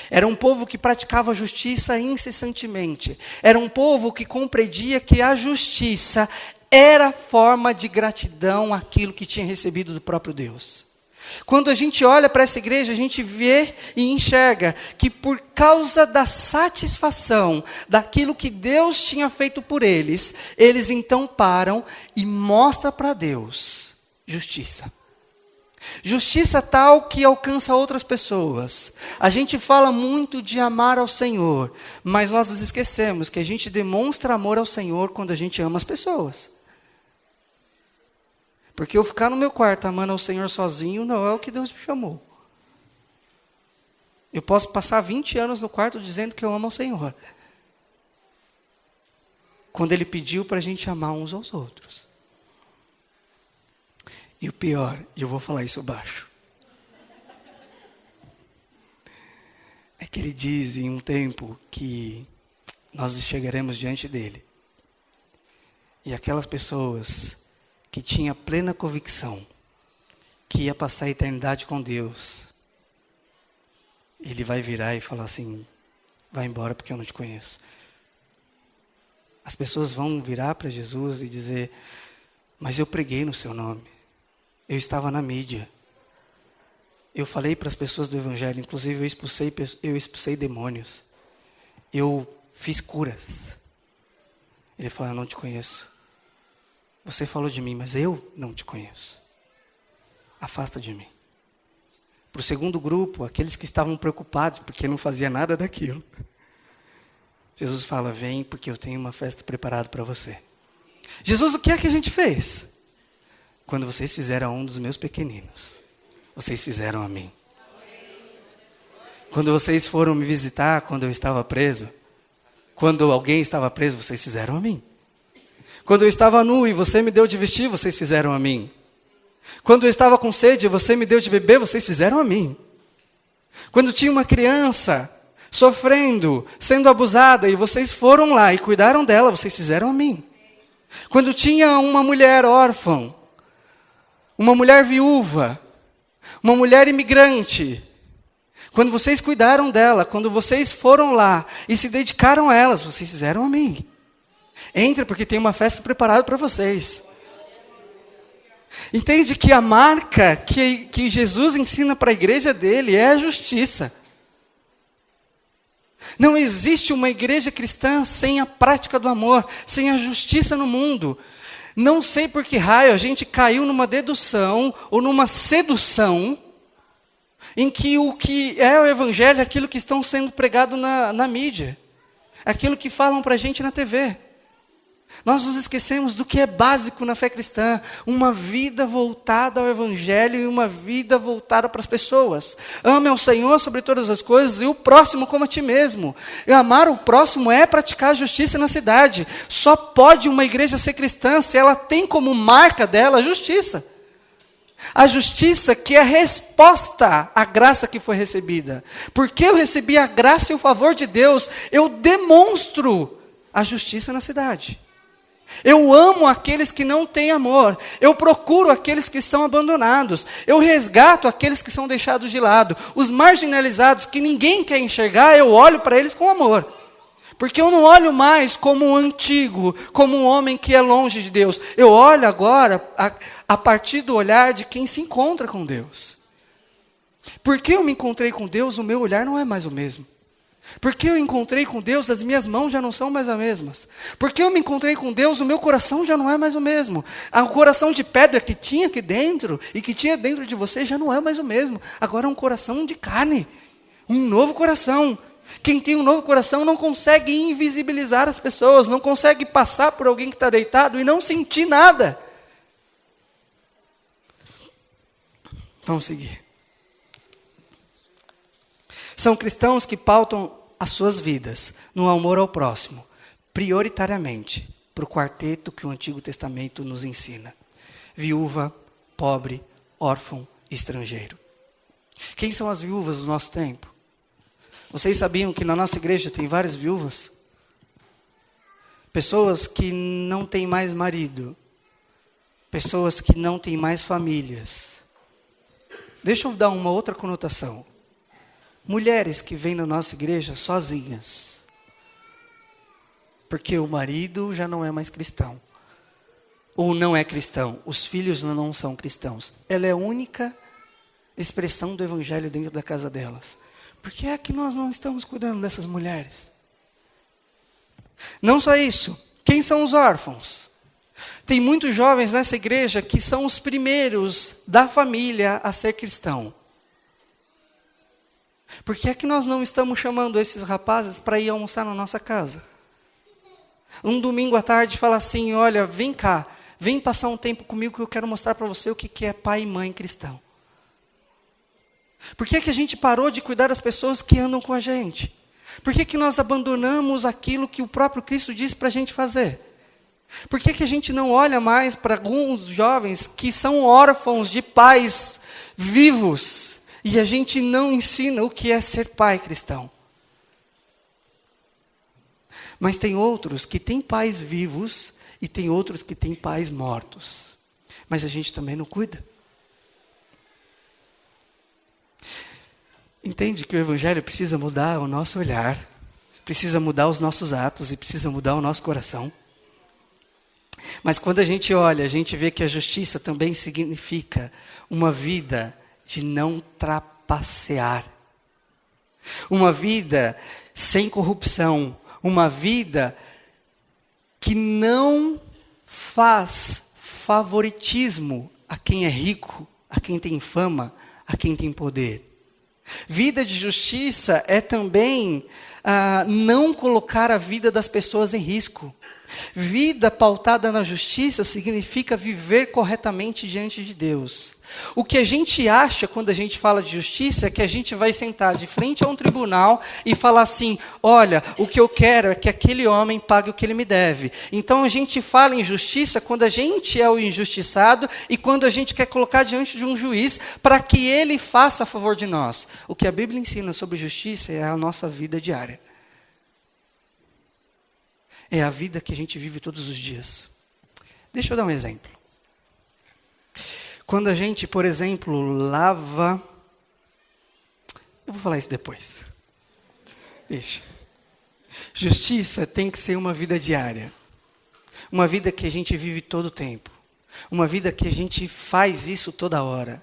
Speaker 1: Era um povo que praticava justiça incessantemente. Era um povo que compreendia que a justiça era forma de gratidão àquilo que tinha recebido do próprio Deus. Quando a gente olha para essa igreja, a gente vê e enxerga que por causa da satisfação daquilo que Deus tinha feito por eles, eles então param e mostram para Deus justiça. Justiça tal que alcança outras pessoas. A gente fala muito de amar ao Senhor, mas nós nos esquecemos que a gente demonstra amor ao Senhor quando a gente ama as pessoas. Porque eu ficar no meu quarto amando ao Senhor sozinho não é o que Deus me chamou. Eu posso passar 20 anos no quarto dizendo que eu amo ao Senhor. Quando Ele pediu para a gente amar uns aos outros. E o pior, e eu vou falar isso baixo, é que Ele diz em um tempo que nós chegaremos diante dEle. E aquelas pessoas que tinha plena convicção que ia passar a eternidade com Deus, Ele vai virar e falar assim, vai embora porque eu não te conheço. As pessoas vão virar para Jesus e dizer, mas eu preguei no seu nome, eu estava na mídia, eu falei para as pessoas do Evangelho, inclusive eu expulsei demônios, eu fiz curas. Ele fala, eu não te conheço. Você falou de mim, mas eu não te conheço. Afasta de mim. Para o segundo grupo, aqueles que estavam preocupados porque não fazia nada daquilo. Jesus fala, vem porque eu tenho uma festa preparada para você. Jesus, o que é que a gente fez? Quando vocês fizeram a um dos meus pequeninos, vocês fizeram a mim. Quando vocês foram me visitar quando eu estava preso, quando alguém estava preso, vocês fizeram a mim. Quando eu estava nu e você me deu de vestir, vocês fizeram a mim. Quando eu estava com sede e você me deu de beber, vocês fizeram a mim. Quando tinha uma criança sofrendo, sendo abusada, e vocês foram lá e cuidaram dela, vocês fizeram a mim. Quando tinha uma mulher órfã, uma mulher viúva, uma mulher imigrante, quando vocês cuidaram dela, quando vocês foram lá e se dedicaram a elas, vocês fizeram a mim. Entre porque tem uma festa preparada para vocês. Entende que a marca que Jesus ensina para a igreja dele é a justiça. Não existe uma igreja cristã sem a prática do amor, sem a justiça no mundo. Não sei por que raio a gente caiu numa dedução ou numa sedução em que o que é o evangelho é aquilo que estão sendo pregado na mídia. Aquilo que falam para a gente na TV. Nós nos esquecemos do que é básico na fé cristã. Uma vida voltada ao evangelho e uma vida voltada para as pessoas. Ame ao Senhor sobre todas as coisas e o próximo como a ti mesmo. E amar o próximo é praticar a justiça na cidade. Só pode uma igreja ser cristã se ela tem como marca dela a justiça. A justiça que é a resposta à graça que foi recebida. Porque eu recebi a graça e o favor de Deus, eu demonstro a justiça na cidade. Eu amo aqueles que não têm amor. Eu procuro aqueles que são abandonados. Eu resgato aqueles que são deixados de lado. Os marginalizados que ninguém quer enxergar, eu olho para eles com amor. Porque eu não olho mais como um antigo, como um homem que é longe de Deus. Eu olho agora a partir do olhar de quem se encontra com Deus. Porque eu me encontrei com Deus, o meu olhar não é mais o mesmo. Porque eu encontrei com Deus, as minhas mãos já não são mais as mesmas. Porque eu me encontrei com Deus, o meu coração já não é mais o mesmo. O coração de pedra que tinha aqui dentro e que tinha dentro de você já não é mais o mesmo. Agora é um coração de carne, um novo coração. Quem tem um novo coração não consegue invisibilizar as pessoas, não consegue passar por alguém que está deitado e não sentir nada. Vamos seguir. São cristãos que pautam as suas vidas no amor ao próximo, prioritariamente para o quarteto que o Antigo Testamento nos ensina: viúva, pobre, órfão e estrangeiro. Quem são as viúvas do nosso tempo? Vocês sabiam que na nossa igreja tem várias viúvas? Pessoas que não têm mais marido, pessoas que não têm mais famílias. Deixa eu dar uma outra conotação. Mulheres que vêm na nossa igreja sozinhas. Porque o marido já não é mais cristão. Ou não é cristão. Os filhos não são cristãos. Ela é a única expressão do evangelho dentro da casa delas. Por que é que nós não estamos cuidando dessas mulheres? Não só isso. Quem são os órfãos? Tem muitos jovens nessa igreja que são os primeiros da família a ser cristão. Por que é que nós não estamos chamando esses rapazes para ir almoçar na nossa casa? Um domingo à tarde fala assim: olha, vem cá, vem passar um tempo comigo que eu quero mostrar para você o que é pai e mãe cristão. Por que é que a gente parou de cuidar das pessoas que andam com a gente? Por que é que nós abandonamos aquilo que o próprio Cristo disse para a gente fazer? Por que é que a gente não olha mais para alguns jovens que são órfãos de pais vivos? E a gente não ensina o que é ser pai cristão. Mas tem outros que têm pais vivos e tem outros que têm pais mortos. Mas a gente também não cuida. Entende que o evangelho precisa mudar o nosso olhar, precisa mudar os nossos atos e precisa mudar o nosso coração. Mas quando a gente olha, a gente vê que a justiça também significa uma vida de não trapacear. Uma vida sem corrupção. Uma vida que não faz favoritismo a quem é rico, a quem tem fama, a quem tem poder. Vida de justiça é também não colocar a vida das pessoas em risco. Vida pautada na justiça significa viver corretamente diante de Deus. O que a gente acha quando a gente fala de justiça é que a gente vai sentar de frente a um tribunal e falar assim: olha, o que eu quero é que aquele homem pague o que ele me deve. Então a gente fala em justiça quando a gente é o injustiçado e quando a gente quer colocar diante de um juiz para que ele faça a favor de nós. O que a Bíblia ensina sobre justiça é a nossa vida diária. É a vida que a gente vive todos os dias. Deixa eu dar um exemplo. Quando a gente, por exemplo, lava... Eu vou falar isso depois. Deixa. Justiça tem que ser uma vida diária. Uma vida que a gente vive todo o tempo. Uma vida que a gente faz isso toda hora.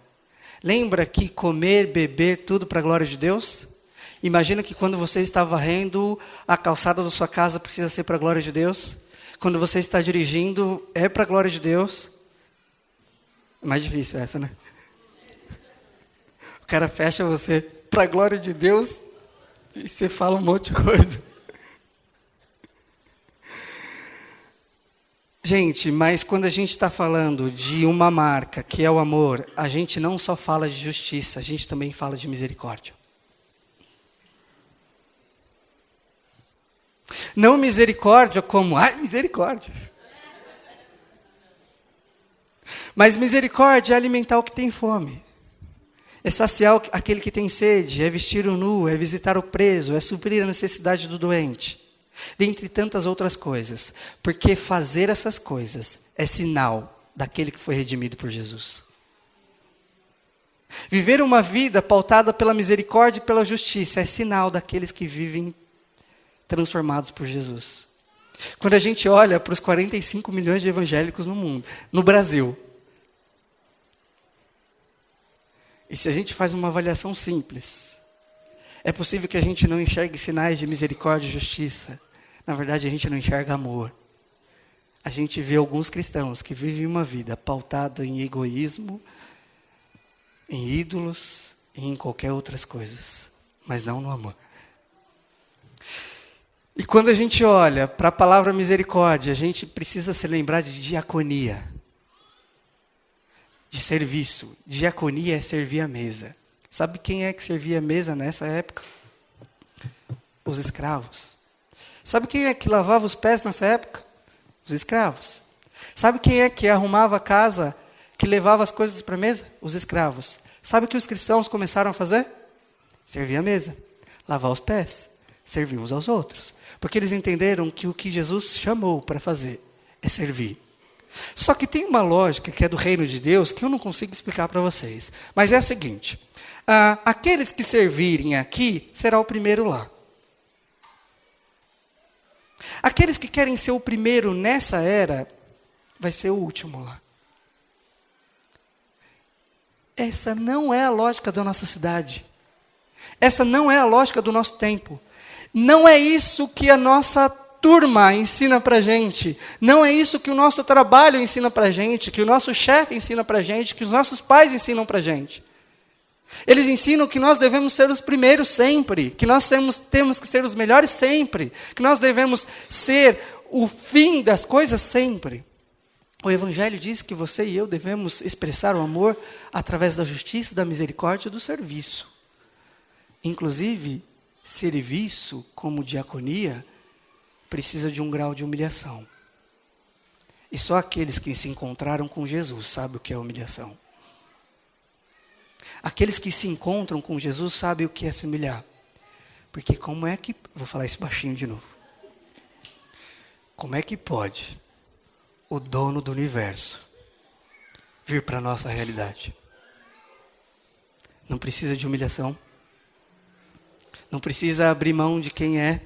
Speaker 1: Lembra que comer, beber, tudo para a glória de Deus? Imagina que quando você está varrendo, a calçada da sua casa precisa ser para a glória de Deus. Quando você está dirigindo, é para a glória de Deus. É mais difícil essa, né? O cara fecha você para a glória de Deus e você fala um monte de coisa. Gente, mas quando a gente está falando de uma marca que é o amor, a gente não só fala de justiça, a gente também fala de misericórdia. Não misericórdia como, misericórdia. Mas misericórdia é alimentar o que tem fome. É saciar aquele que tem sede, é vestir o nu, é visitar o preso, é suprir a necessidade do doente. Dentre tantas outras coisas. Porque fazer essas coisas é sinal daquele que foi redimido por Jesus. Viver uma vida pautada pela misericórdia e pela justiça é sinal daqueles que vivem transformados por Jesus. Quando a gente olha para os 45 milhões de evangélicos no mundo, no Brasil, e se a gente faz uma avaliação simples, é possível que a gente não enxergue sinais de misericórdia e justiça. Na verdade, a gente não enxerga amor. A gente vê alguns cristãos que vivem uma vida pautada em egoísmo, em ídolos e em qualquer outras coisas, mas não no amor. E quando a gente olha para a palavra misericórdia, a gente precisa se lembrar de diaconia, de serviço. Diaconia é servir a mesa. Sabe quem é que servia a mesa nessa época? Os escravos. Sabe quem é que lavava os pés nessa época? Os escravos. Sabe quem é que arrumava a casa, que levava as coisas para a mesa? Os escravos. Sabe o que os cristãos começaram a fazer? Servir a mesa, lavar os pés, servir uns aos outros. Porque eles entenderam que o que Jesus chamou para fazer é servir. Só que tem uma lógica que é do reino de Deus que eu não consigo explicar para vocês. Mas é a seguinte: aqueles que servirem aqui, será o primeiro lá. Aqueles que querem ser o primeiro nessa era, vai ser o último lá. Essa não é a lógica da nossa cidade. Essa não é a lógica do nosso tempo. Não é isso que a nossa turma ensina para a gente. Não é isso que o nosso trabalho ensina para a gente, que o nosso chefe ensina para a gente, que os nossos pais ensinam para a gente. Eles ensinam que nós devemos ser os primeiros sempre, que nós temos que ser os melhores sempre, que nós devemos ser o fim das coisas sempre. O Evangelho diz que você e eu devemos expressar o amor através da justiça, da misericórdia e do serviço. Inclusive, serviço, como diaconia, precisa de um grau de humilhação. E só aqueles que se encontraram com Jesus sabem o que é humilhação. Aqueles que se encontram com Jesus sabem o que é se humilhar. Porque como é que... Vou falar isso baixinho de novo. Como é que pode o dono do universo vir para a nossa realidade? Não precisa de humilhação. Não precisa abrir mão de quem é.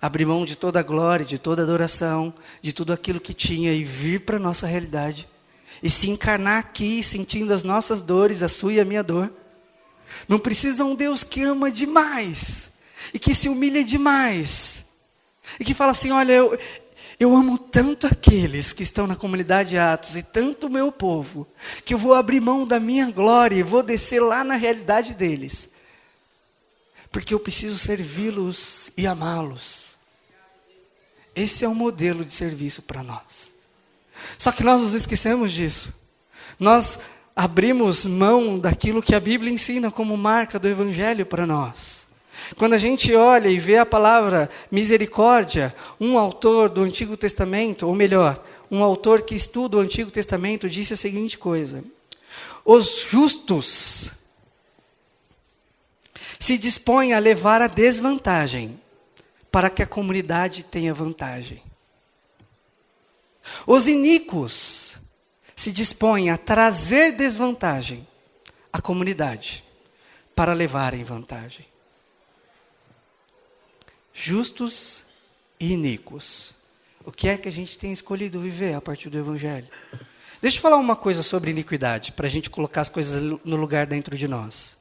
Speaker 1: Abrir mão de toda a glória, de toda a adoração, de tudo aquilo que tinha e vir para a nossa realidade. E se encarnar aqui, sentindo as nossas dores, a sua e a minha dor. Não precisa um Deus que ama demais. E que se humilha demais. E que fala assim, olha, Eu amo tanto aqueles que estão na comunidade Atos e tanto o meu povo, que eu vou abrir mão da minha glória e vou descer lá na realidade deles. Porque eu preciso servi-los e amá-los. Esse é o modelo de serviço para nós. Só que nós nos esquecemos disso. Nós abrimos mão daquilo que a Bíblia ensina como marca do Evangelho para nós. Quando a gente olha e vê a palavra misericórdia, um autor do Antigo Testamento, ou melhor, um autor que estuda o Antigo Testamento, disse a seguinte coisa: os justos se dispõem a levar a desvantagem para que a comunidade tenha vantagem. Os iníquos se dispõem a trazer desvantagem à comunidade para levarem vantagem. Justos e iníquos. O que é que a gente tem escolhido viver a partir do Evangelho? Deixa eu falar uma coisa sobre iniquidade, para a gente colocar as coisas no lugar dentro de nós.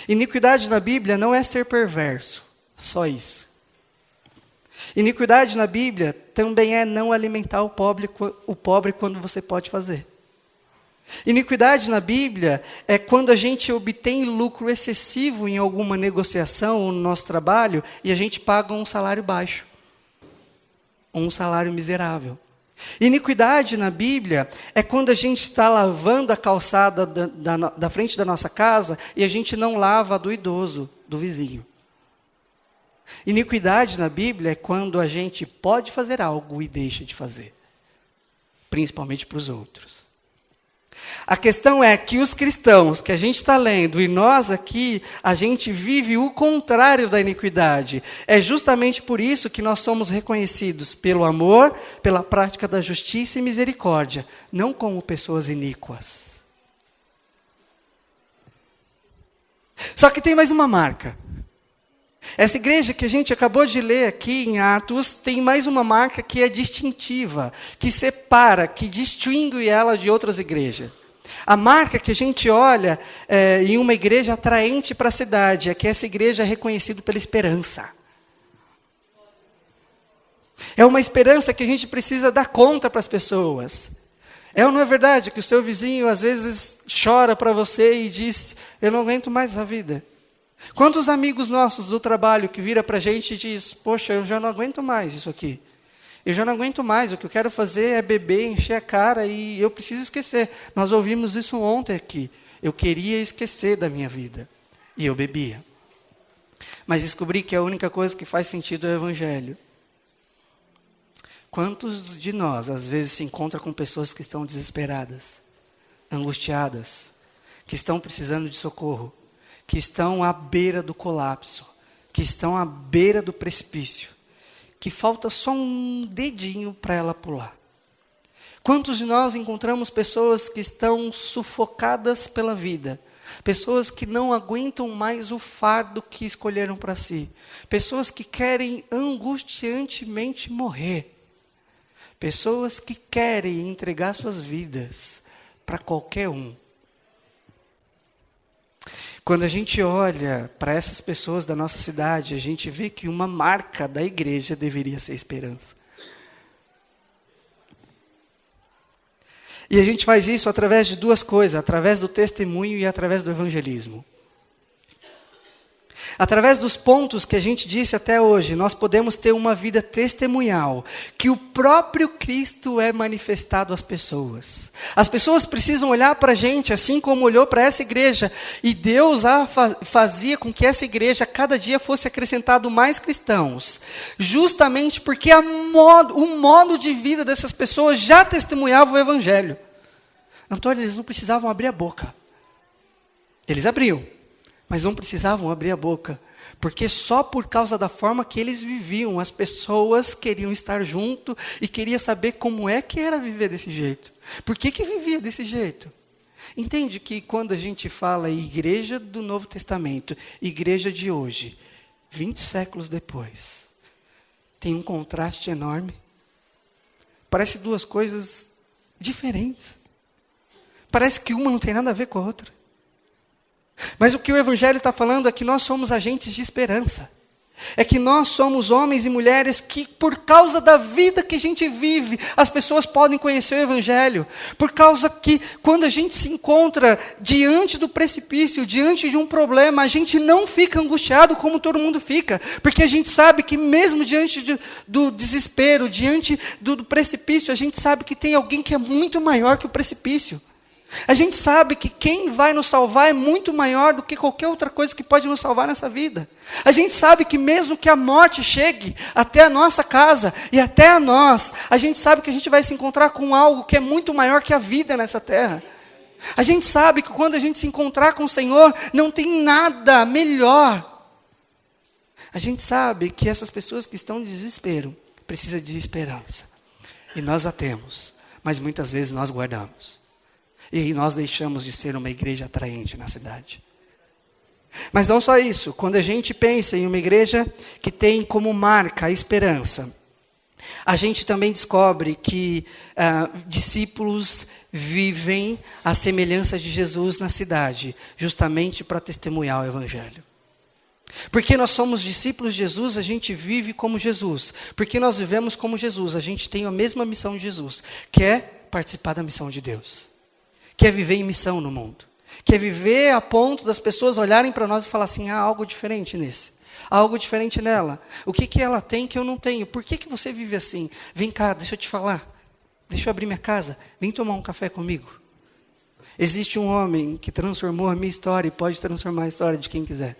Speaker 1: Iniquidade na Bíblia não é ser perverso, só isso. Iniquidade na Bíblia também é não alimentar o pobre quando você pode fazer. Iniquidade na Bíblia é quando a gente obtém lucro excessivo em alguma negociação ou no nosso trabalho e a gente paga um salário baixo, ou um salário miserável. Iniquidade na Bíblia é quando a gente está lavando a calçada da frente da nossa casa e a gente não lava a do idoso, do vizinho. Iniquidade na Bíblia é quando a gente pode fazer algo e deixa de fazer, principalmente para os outros. A questão é que os cristãos que a gente está lendo, e nós aqui, a gente vive o contrário da iniquidade. É justamente por isso que nós somos reconhecidos pelo amor, pela prática da justiça e misericórdia, não como pessoas iníquas. Só que tem mais uma marca. Essa igreja que a gente acabou de ler aqui em Atos tem mais uma marca que é distintiva, que separa, que distingue ela de outras igrejas. A marca que a gente olha em uma igreja atraente para a cidade é que essa igreja é reconhecida pela esperança. É uma esperança que a gente precisa dar conta para as pessoas. É ou não é verdade que o seu vizinho às vezes chora para você e diz: eu não aguento mais a vida? Quantos amigos nossos do trabalho que vira para a gente e diz: poxa, eu já não aguento mais isso aqui. Eu já não aguento mais, o que eu quero fazer é beber, encher a cara e eu preciso esquecer. Nós ouvimos isso ontem aqui. Eu queria esquecer da minha vida e eu bebia. Mas descobri que a única coisa que faz sentido é o Evangelho. Quantos de nós, às vezes, se encontram com pessoas que estão desesperadas, angustiadas, que estão precisando de socorro, que estão à beira do colapso, que estão à beira do precipício, que falta só um dedinho para ela pular. Quantos de nós encontramos pessoas que estão sufocadas pela vida, pessoas que não aguentam mais o fardo que escolheram para si, pessoas que querem angustiantemente morrer, pessoas que querem entregar suas vidas para qualquer um. Quando a gente olha para essas pessoas da nossa cidade, a gente vê que uma marca da igreja deveria ser esperança. E a gente faz isso através de duas coisas, através do testemunho e através do evangelismo. Através dos pontos que a gente disse até hoje, nós podemos ter uma vida testemunhal, que o próprio Cristo é manifestado às pessoas. As pessoas precisam olhar para a gente, assim como olhou para essa igreja, e Deus fazia com que essa igreja, cada dia, fosse acrescentado mais cristãos, justamente porque o modo de vida dessas pessoas já testemunhava o Evangelho. Antônio, eles não precisavam abrir a boca. Eles abriam. Mas não precisavam abrir a boca, porque só por causa da forma que eles viviam, as pessoas queriam estar junto e queriam saber como é que era viver desse jeito. Por que vivia desse jeito? Entende que quando a gente fala igreja do Novo Testamento, igreja de hoje, 20 séculos depois, tem um contraste enorme. Parece duas coisas diferentes. Parece que uma não tem nada a ver com a outra. Mas o que o Evangelho está falando é que nós somos agentes de esperança. É que nós somos homens e mulheres que, por causa da vida que a gente vive, as pessoas podem conhecer o Evangelho. Por causa que, quando a gente se encontra diante do precipício, diante de um problema, a gente não fica angustiado como todo mundo fica. Porque a gente sabe que mesmo diante do desespero, diante do precipício, a gente sabe que tem alguém que é muito maior que o precipício. A gente sabe que quem vai nos salvar é muito maior do que qualquer outra coisa que pode nos salvar nessa vida. A gente sabe que mesmo que a morte chegue até a nossa casa e até a nós, a gente sabe que a gente vai se encontrar com algo que é muito maior que a vida nessa terra. A gente sabe que quando a gente se encontrar com o Senhor, não tem nada melhor. A gente sabe que essas pessoas que estão em desespero, precisam de esperança. E nós a temos, mas muitas vezes nós guardamos. E nós deixamos de ser uma igreja atraente na cidade. Mas não só isso, quando a gente pensa em uma igreja que tem como marca a esperança, a gente também descobre que discípulos vivem a semelhança de Jesus na cidade, justamente para testemunhar o Evangelho. Porque nós somos discípulos de Jesus, a gente vive como Jesus. Porque nós vivemos como Jesus, a gente tem a mesma missão de Jesus, que é participar da missão de Deus. Quer viver em missão no mundo. Quer viver a ponto das pessoas olharem para nós e falar assim, há algo diferente nesse. Há algo diferente nela. O que ela tem que eu não tenho? Por que você vive assim? Vem cá, deixa eu te falar. Deixa eu abrir minha casa. Vem tomar um café comigo. Existe um homem que transformou a minha história e pode transformar a história de quem quiser.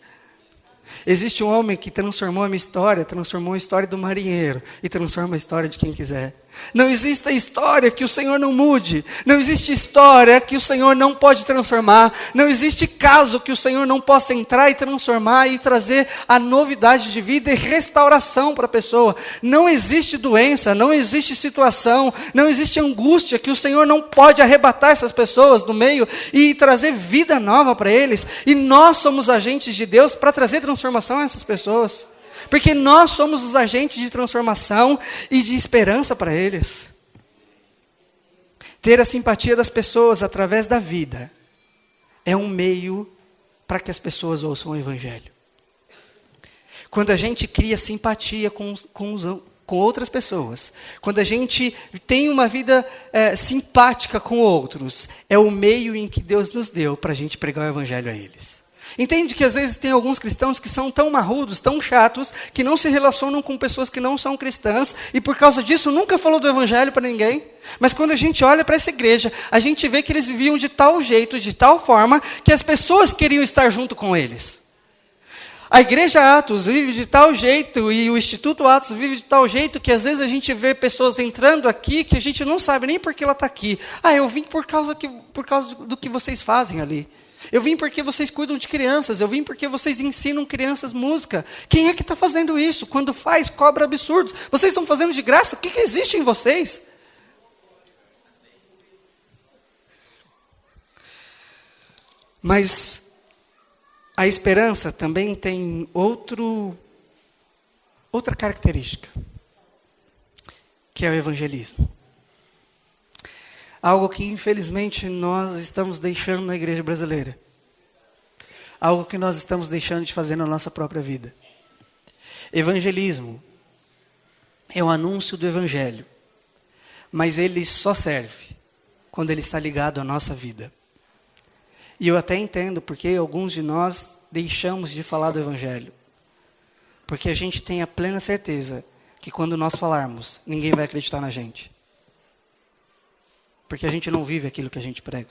Speaker 1: Existe um homem que transformou a minha história, transformou a história do marinheiro e transforma a história de quem quiser. Não existe história que o Senhor não mude. Não existe história que o Senhor não pode transformar. Não existe caso que o Senhor não possa entrar e transformar e trazer a novidade de vida e restauração para a pessoa. Não existe doença, não existe situação, não existe angústia que o Senhor não pode arrebatar essas pessoas do meio e trazer vida nova para eles. E nós somos agentes de Deus para trazer transformação a essas pessoas. Porque nós somos os agentes de transformação e de esperança para eles. Ter a simpatia das pessoas através da vida é um meio para que as pessoas ouçam o Evangelho. Quando a gente cria simpatia com outras pessoas, quando a gente tem uma vida simpática com outros, é o meio em que Deus nos deu para a gente pregar o Evangelho a eles. Entende que às vezes tem alguns cristãos que são tão marrudos, tão chatos, que não se relacionam com pessoas que não são cristãs, e por causa disso nunca falou do Evangelho para ninguém. Mas quando a gente olha para essa igreja, a gente vê que eles viviam de tal jeito, de tal forma, que as pessoas queriam estar junto com eles. A igreja Atos vive de tal jeito, e o Instituto Atos vive de tal jeito, que às vezes a gente vê pessoas entrando aqui, que a gente não sabe nem por que ela está aqui. Eu vim por causa do que vocês fazem ali. Eu vim porque vocês cuidam de crianças. Eu vim porque vocês ensinam crianças música. Quem é que está fazendo isso? Quando faz, cobra absurdos. Vocês estão fazendo de graça? O que existe em vocês? Mas a esperança também tem outra característica, que é o evangelismo. Algo que, infelizmente, nós estamos deixando na igreja brasileira. Algo que nós estamos deixando de fazer na nossa própria vida. Evangelismo é o anúncio do Evangelho. Mas ele só serve quando ele está ligado à nossa vida. E eu até entendo porque alguns de nós deixamos de falar do Evangelho. Porque a gente tem a plena certeza que quando nós falarmos, ninguém vai acreditar na gente. Porque a gente não vive aquilo que a gente prega.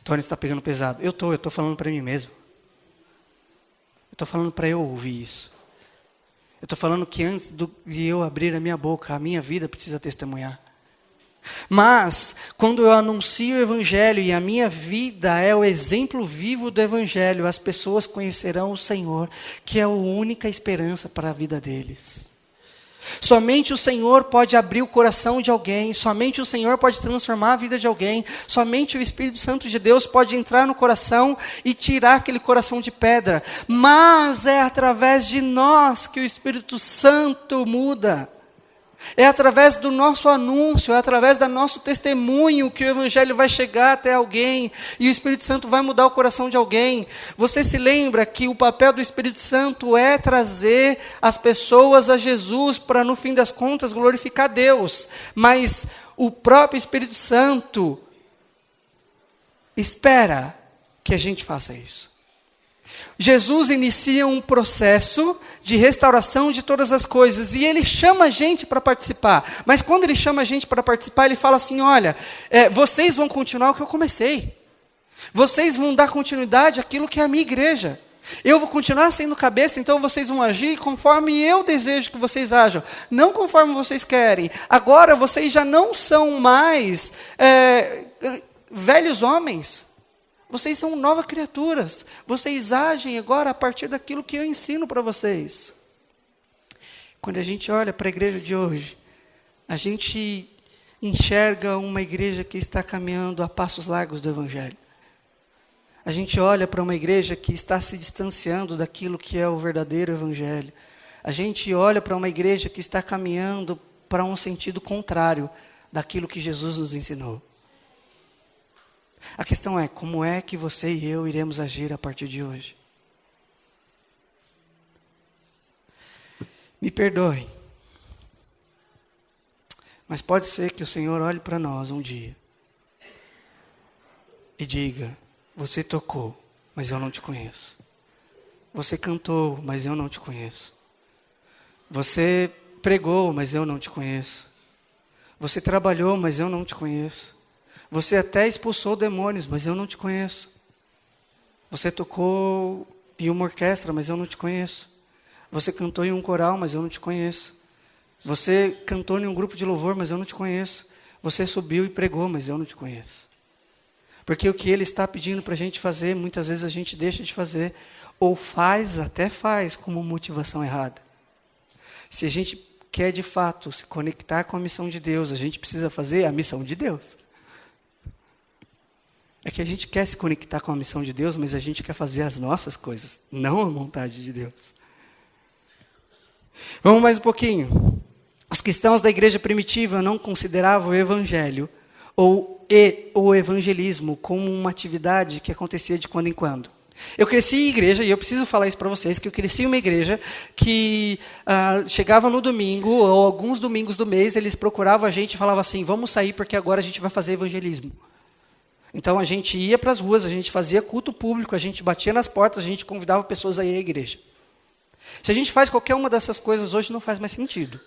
Speaker 1: Tony está pegando pesado. Eu estou falando para mim mesmo. Eu estou falando para eu ouvir isso. Eu estou falando que antes de eu abrir a minha boca, a minha vida precisa testemunhar. Mas, quando eu anuncio o Evangelho e a minha vida é o exemplo vivo do Evangelho, as pessoas conhecerão o Senhor, que é a única esperança para a vida deles. Somente o Senhor pode abrir o coração de alguém, somente o Senhor pode transformar a vida de alguém, somente o Espírito Santo de Deus pode entrar no coração e tirar aquele coração de pedra. Mas é através de nós que o Espírito Santo muda. É através do nosso anúncio, é através do nosso testemunho que o Evangelho vai chegar até alguém e o Espírito Santo vai mudar o coração de alguém. Você se lembra que o papel do Espírito Santo é trazer as pessoas a Jesus para, no fim das contas, glorificar Deus. Mas o próprio Espírito Santo espera que a gente faça isso. Jesus inicia um processo de restauração de todas as coisas, e ele chama a gente para participar, mas quando ele chama a gente para participar, ele fala assim, olha, vocês vão continuar o que eu comecei, vocês vão dar continuidade àquilo que é a minha igreja, eu vou continuar sendo cabeça, então vocês vão agir conforme eu desejo que vocês ajam, não conforme vocês querem. Agora vocês já não são mais velhos homens, vocês são novas criaturas. Vocês agem agora a partir daquilo que eu ensino para vocês. Quando a gente olha para a igreja de hoje, a gente enxerga uma igreja que está caminhando a passos largos do Evangelho. A gente olha para uma igreja que está se distanciando daquilo que é o verdadeiro Evangelho. A gente olha para uma igreja que está caminhando para um sentido contrário daquilo que Jesus nos ensinou. A questão é, como é que você e eu iremos agir a partir de hoje? Me perdoem, mas pode ser que o Senhor olhe para nós um dia e diga, você tocou, mas eu não te conheço. Você cantou, mas eu não te conheço. Você pregou, mas eu não te conheço. Você trabalhou, mas eu não te conheço. Você até expulsou demônios, mas eu não te conheço. Você tocou em uma orquestra, mas eu não te conheço. Você cantou em um coral, mas eu não te conheço. Você cantou em um grupo de louvor, mas eu não te conheço. Você subiu e pregou, mas eu não te conheço. Porque o que Ele está pedindo para a gente fazer, muitas vezes a gente deixa de fazer, ou faz, até faz, com uma motivação errada. Se a gente quer de fato se conectar com a missão de Deus, a gente precisa fazer a missão de Deus. É que a gente quer se conectar com a missão de Deus, mas a gente quer fazer as nossas coisas, não a vontade de Deus. Vamos mais um pouquinho. Os cristãos da igreja primitiva não consideravam o evangelho ou o evangelismo como uma atividade que acontecia de quando em quando. Eu cresci em igreja, e eu preciso falar isso para vocês, que eu cresci em uma igreja que chegava no domingo, ou alguns domingos do mês, eles procuravam a gente e falavam assim, vamos sair porque agora a gente vai fazer evangelismo. Então a gente ia para as ruas, a gente fazia culto público, a gente batia nas portas, a gente convidava pessoas a ir à igreja. Se a gente faz qualquer uma dessas coisas hoje, não faz mais sentido.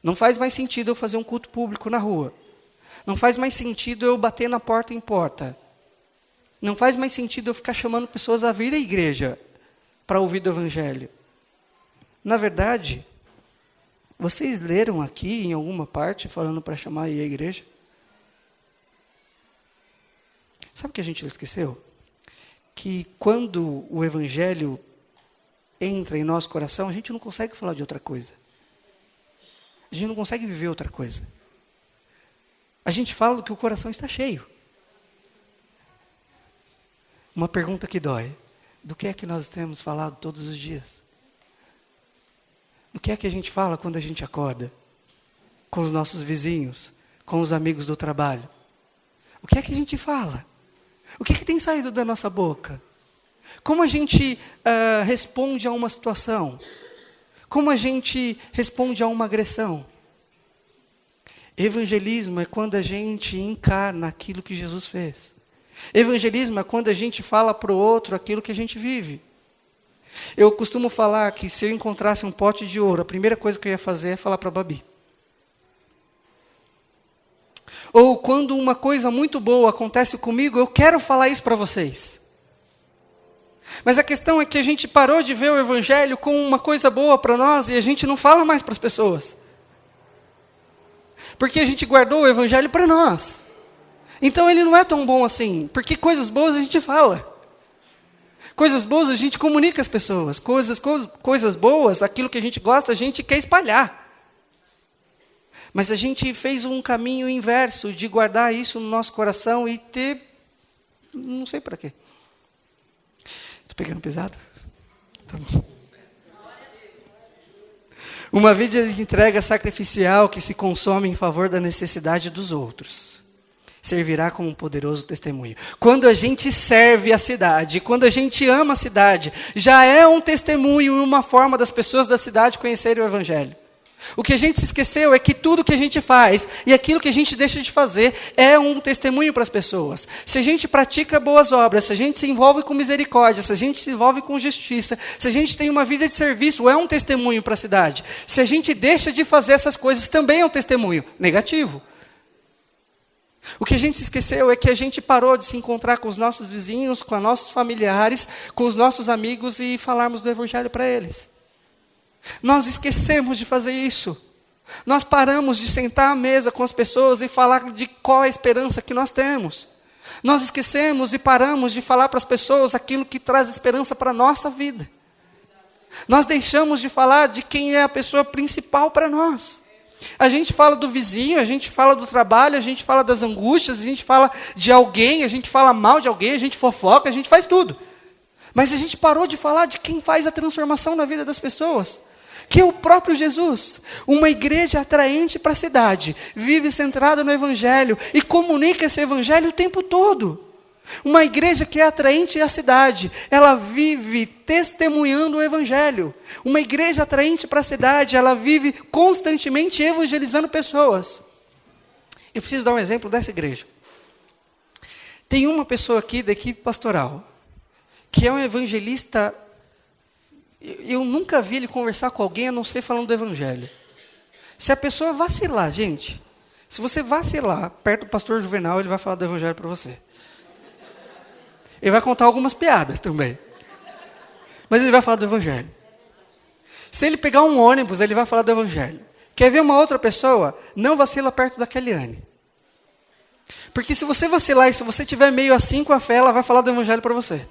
Speaker 1: Não faz mais sentido eu fazer um culto público na rua. Não faz mais sentido eu bater na porta em porta. Não faz mais sentido eu ficar chamando pessoas a vir à igreja para ouvir do evangelho. Na verdade, vocês leram aqui em alguma parte falando para chamar a ir à igreja? Sabe o que a gente esqueceu? Que quando o evangelho entra em nosso coração, a gente não consegue falar de outra coisa. A gente não consegue viver outra coisa. A gente fala que o coração está cheio. Uma pergunta que dói. Do que é que nós temos falado todos os dias? O que é que a gente fala quando a gente acorda? Com os nossos vizinhos, com os amigos do trabalho. O que é que a gente fala? O que é que tem saído da nossa boca? Como a gente responde a uma situação? Como a gente responde a uma agressão? Evangelismo é quando a gente encarna aquilo que Jesus fez. Evangelismo é quando a gente fala para o outro aquilo que a gente vive. Eu costumo falar que se eu encontrasse um pote de ouro, a primeira coisa que eu ia fazer é falar para a Babi. Ou quando uma coisa muito boa acontece comigo, eu quero falar isso para vocês. Mas a questão é que a gente parou de ver o evangelho como uma coisa boa para nós e a gente não fala mais para as pessoas. Porque a gente guardou o evangelho para nós. Então ele não é tão bom assim, porque coisas boas a gente fala. Coisas boas a gente comunica às pessoas. Coisas boas, aquilo que a gente gosta, a gente quer espalhar. Mas a gente fez um caminho inverso de guardar isso no nosso coração e ter... Não sei para quê. Estou pegando pesado? Tá bom. Uma vida de entrega sacrificial que se consome em favor da necessidade dos outros servirá como um poderoso testemunho. Quando a gente serve a cidade, quando a gente ama a cidade, já é um testemunho e uma forma das pessoas da cidade conhecerem o Evangelho. O que a gente se esqueceu é que tudo que a gente faz e aquilo que a gente deixa de fazer é um testemunho para as pessoas. Se a gente pratica boas obras, se a gente se envolve com misericórdia, se a gente se envolve com justiça, se a gente tem uma vida de serviço, é um testemunho para a cidade. Se a gente deixa de fazer essas coisas, também é um testemunho negativo. O que a gente se esqueceu é que a gente parou de se encontrar com os nossos vizinhos, com os nossos familiares, com os nossos amigos e falarmos do Evangelho para eles. Nós esquecemos de fazer isso. Nós paramos de sentar à mesa com as pessoas e falar de qual é a esperança que nós temos. Nós esquecemos e paramos de falar para as pessoas aquilo que traz esperança para a nossa vida. Nós deixamos de falar de quem é a pessoa principal para nós. A gente fala do vizinho, a gente fala do trabalho, a gente fala das angústias, a gente fala de alguém, a gente fala mal de alguém, a gente fofoca, a gente faz tudo. Mas a gente parou de falar de quem faz a transformação na vida das pessoas, que é o próprio Jesus. Uma igreja atraente para a cidade, vive centrada no Evangelho e comunica esse Evangelho o tempo todo. Uma igreja que é atraente à cidade, ela vive testemunhando o Evangelho. Uma igreja atraente para a cidade, ela vive constantemente evangelizando pessoas. Eu preciso dar um exemplo dessa igreja. Tem uma pessoa aqui da equipe pastoral, que é um evangelista. Eu nunca vi ele conversar com alguém a não ser falando do Evangelho. Se a pessoa vacilar, gente, se você vacilar perto do pastor Juvenal, ele vai falar do Evangelho para você. Ele vai contar algumas piadas também. Mas ele vai falar do Evangelho. Se ele pegar um ônibus, ele vai falar do Evangelho. Quer ver uma outra pessoa? Não vacila perto da Kellyanne. Porque se você vacilar e se você tiver meio assim com a fé, ela vai falar do Evangelho para você.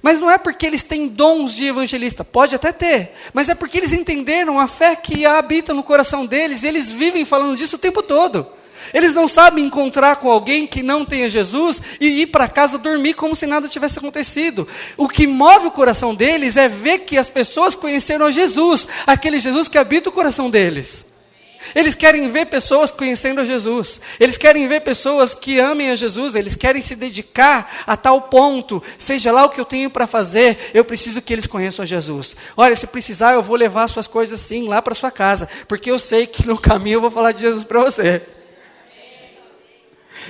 Speaker 1: Mas não é porque eles têm dons de evangelista, pode até ter, mas é porque eles entenderam a fé que habita no coração deles, e eles vivem falando disso o tempo todo. Eles não sabem encontrar com alguém que não tenha Jesus e ir para casa dormir como se nada tivesse acontecido. O que move o coração deles é ver que as pessoas conheceram a Jesus, aquele Jesus que habita o coração deles. Eles querem ver pessoas conhecendo a Jesus. Eles querem ver pessoas que amem a Jesus. Eles querem se dedicar a tal ponto. Seja lá o que eu tenho para fazer, eu preciso que eles conheçam a Jesus. Olha, se precisar, eu vou levar suas coisas sim lá para sua casa. Porque eu sei que no caminho eu vou falar de Jesus para você.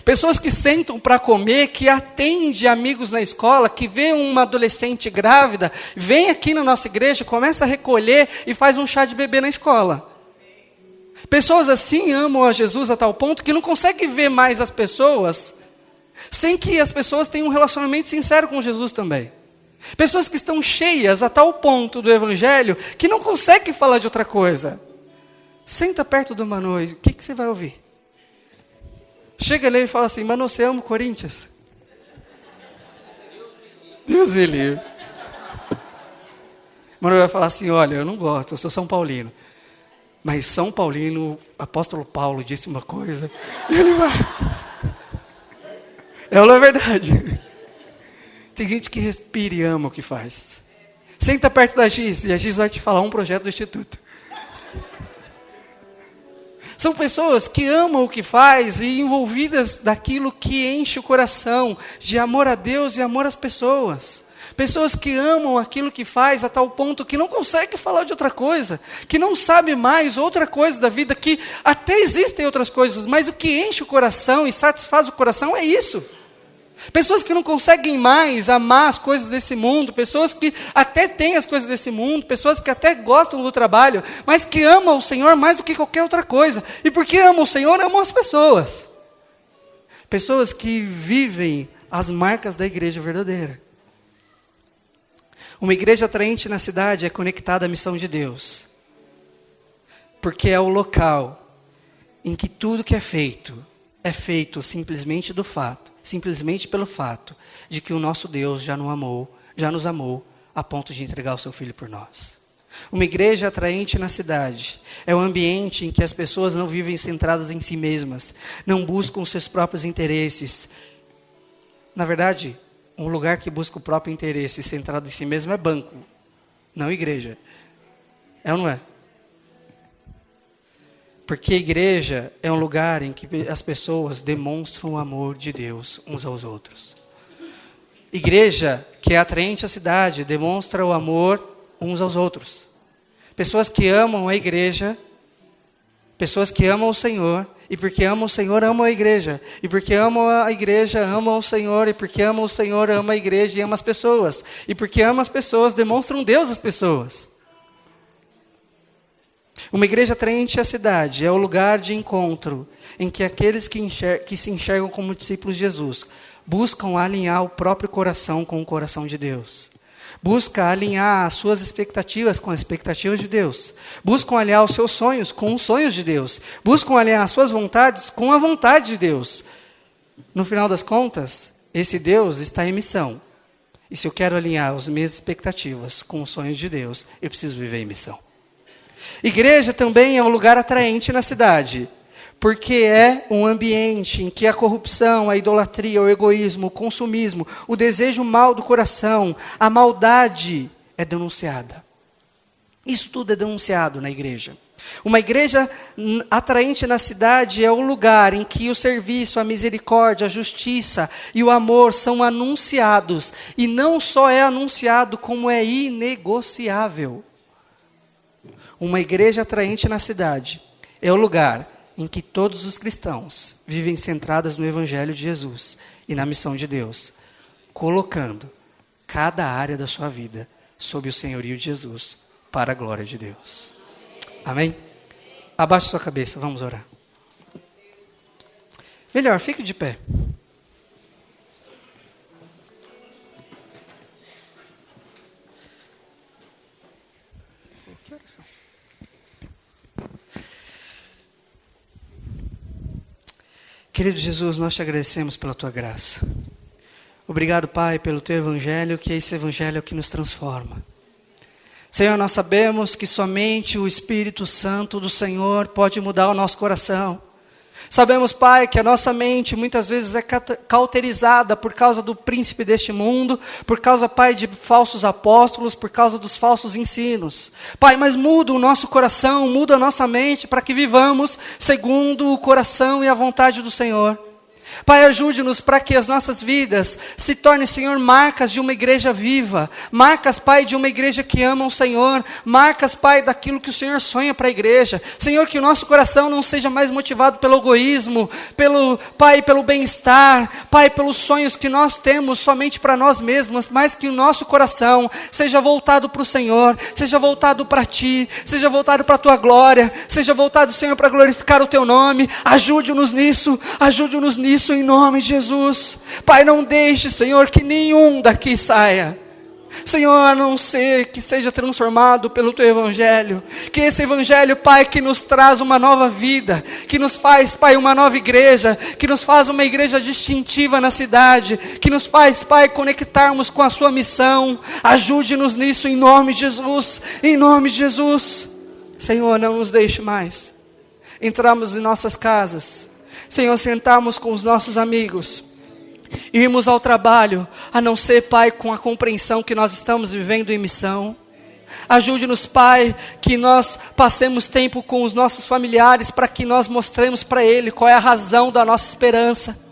Speaker 1: Pessoas que sentam para comer, que atendem amigos na escola, que vê uma adolescente grávida, vem aqui na nossa igreja, começa a recolher e faz um chá de bebê na escola. Pessoas assim amam a Jesus a tal ponto que não conseguem ver mais as pessoas sem que as pessoas tenham um relacionamento sincero com Jesus também. Pessoas que estão cheias a tal ponto do Evangelho que não conseguem falar de outra coisa. Senta perto do Manu, o que você vai ouvir? Chega ali e fala assim: Manu, você ama o Corinthians? Deus me livre. Manu vai falar assim: olha, eu não gosto, eu sou São Paulino. Mas São Paulino, apóstolo Paulo disse uma coisa, e ele vai. É uma verdade. Tem gente que respira e ama o que faz. Senta perto da Giz, e a Giz vai te falar um projeto do Instituto. São pessoas que amam o que faz e envolvidas daquilo que enche o coração de amor a Deus e amor às pessoas. Pessoas que amam aquilo que faz a tal ponto que não consegue falar de outra coisa, que não sabe mais outra coisa da vida, que até existem outras coisas, mas o que enche o coração e satisfaz o coração é isso. Pessoas que não conseguem mais amar as coisas desse mundo, pessoas que até têm as coisas desse mundo, pessoas que até gostam do trabalho, mas que amam o Senhor mais do que qualquer outra coisa. E porque amam o Senhor, amam as pessoas. Pessoas que vivem as marcas da igreja verdadeira. Uma igreja atraente na cidade é conectada à missão de Deus. Porque é o local em que tudo que é feito simplesmente pelo fato de que o nosso Deus já nos amou a ponto de entregar o seu Filho por nós. Uma igreja atraente na cidade é o ambiente em que as pessoas não vivem centradas em si mesmas, não buscam os seus próprios interesses. Na verdade, um lugar que busca o próprio interesse centrado em si mesmo é banco, não igreja. É ou não é? Porque a igreja é um lugar em que as pessoas demonstram o amor de Deus uns aos outros. Igreja que é atraente à cidade demonstra o amor uns aos outros. Pessoas que amam a igreja, pessoas que amam o Senhor, e porque amam o Senhor, amam a igreja. E porque amam a igreja, amam o Senhor. E porque amam o Senhor, amam a igreja e amam as pessoas. E porque amam as pessoas, demonstram Deus às pessoas. Uma igreja atraente à cidade é o lugar de encontro em que aqueles que se enxergam como discípulos de Jesus buscam alinhar o próprio coração com o coração de Deus. Busca alinhar as suas expectativas com as expectativas de Deus. Buscam alinhar os seus sonhos com os sonhos de Deus. Buscam alinhar as suas vontades com a vontade de Deus. No final das contas, esse Deus está em missão. E se eu quero alinhar as minhas expectativas com os sonhos de Deus, eu preciso viver em missão. Igreja também é um lugar atraente na cidade, porque é um ambiente em que a corrupção, a idolatria, o egoísmo, o consumismo, o desejo mal do coração, a maldade é denunciada. Isso tudo é denunciado na igreja. Uma igreja atraente na cidade é o lugar em que o serviço, a misericórdia, a justiça e o amor são anunciados. E não só é anunciado, como é inegociável. Uma igreja atraente na cidade é o lugar em que todos os cristãos vivem centrados no Evangelho de Jesus e na missão de Deus, colocando cada área da sua vida sob o senhorio de Jesus, para a glória de Deus. Amém? Abaixe sua cabeça, vamos orar. Melhor, fique de pé. Que oração? Querido Jesus, nós te agradecemos pela tua graça. Obrigado, Pai, pelo teu evangelho, que esse evangelho é o que nos transforma. Senhor, nós sabemos que somente o Espírito Santo do Senhor pode mudar o nosso coração. Sabemos, Pai, que a nossa mente muitas vezes é cauterizada por causa do príncipe deste mundo, por causa, Pai, de falsos apóstolos, por causa dos falsos ensinos. Pai, mas muda o nosso coração, muda a nossa mente para que vivamos segundo o coração e a vontade do Senhor. Pai, ajude-nos para que as nossas vidas se tornem, Senhor, marcas de uma igreja viva, marcas, Pai, de uma igreja que ama o Senhor, marcas, Pai, daquilo que o Senhor sonha para a igreja. Senhor, que o nosso coração não seja mais motivado pelo egoísmo, Pai, pelo bem-estar, Pai, pelos sonhos que nós temos somente para nós mesmos, mas que o nosso coração seja voltado para o Senhor, seja voltado para Ti, seja voltado para a Tua glória, seja voltado, Senhor, para glorificar o Teu nome. Ajude-nos nisso, em nome de Jesus. Pai, não deixe, Senhor, que nenhum daqui saia, Senhor, a não ser que seja transformado pelo Teu Evangelho. Que esse Evangelho, Pai, que nos traz uma nova vida, que nos faz, Pai, uma nova igreja, que nos faz uma igreja distintiva na cidade, que nos faz, Pai, conectarmos com a Sua missão. Ajude-nos nisso em nome de Jesus, em nome de Jesus. Senhor, não nos deixe mais entrarmos em nossas casas, Senhor, sentarmos com os nossos amigos, irmos ao trabalho, a não ser, Pai, com a compreensão que nós estamos vivendo em missão. Ajude-nos, Pai, que nós passemos tempo com os nossos familiares, para que nós mostremos para Ele qual é a razão da nossa esperança.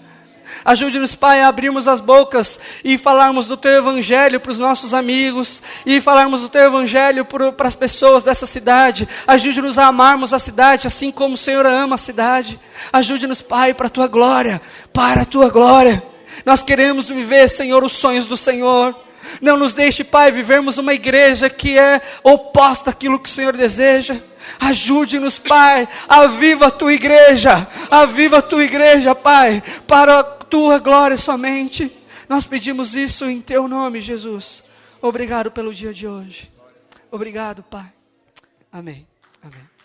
Speaker 1: Ajude-nos, Pai, a abrirmos as bocas e falarmos do Teu Evangelho para os nossos amigos, e falarmos do Teu Evangelho para as pessoas dessa cidade. Ajude-nos a amarmos a cidade, assim como o Senhor ama a cidade. Ajude-nos, Pai, para a Tua glória, para a Tua glória. Nós queremos viver, Senhor, os sonhos do Senhor. Não nos deixe, Pai, vivermos uma igreja que é oposta àquilo que o Senhor deseja. Ajude-nos, Pai, aviva a Tua igreja, Pai, para a Tua glória somente. Nós pedimos isso em Teu nome, Jesus. Obrigado pelo dia de hoje. Obrigado, Pai. Amém. Amém.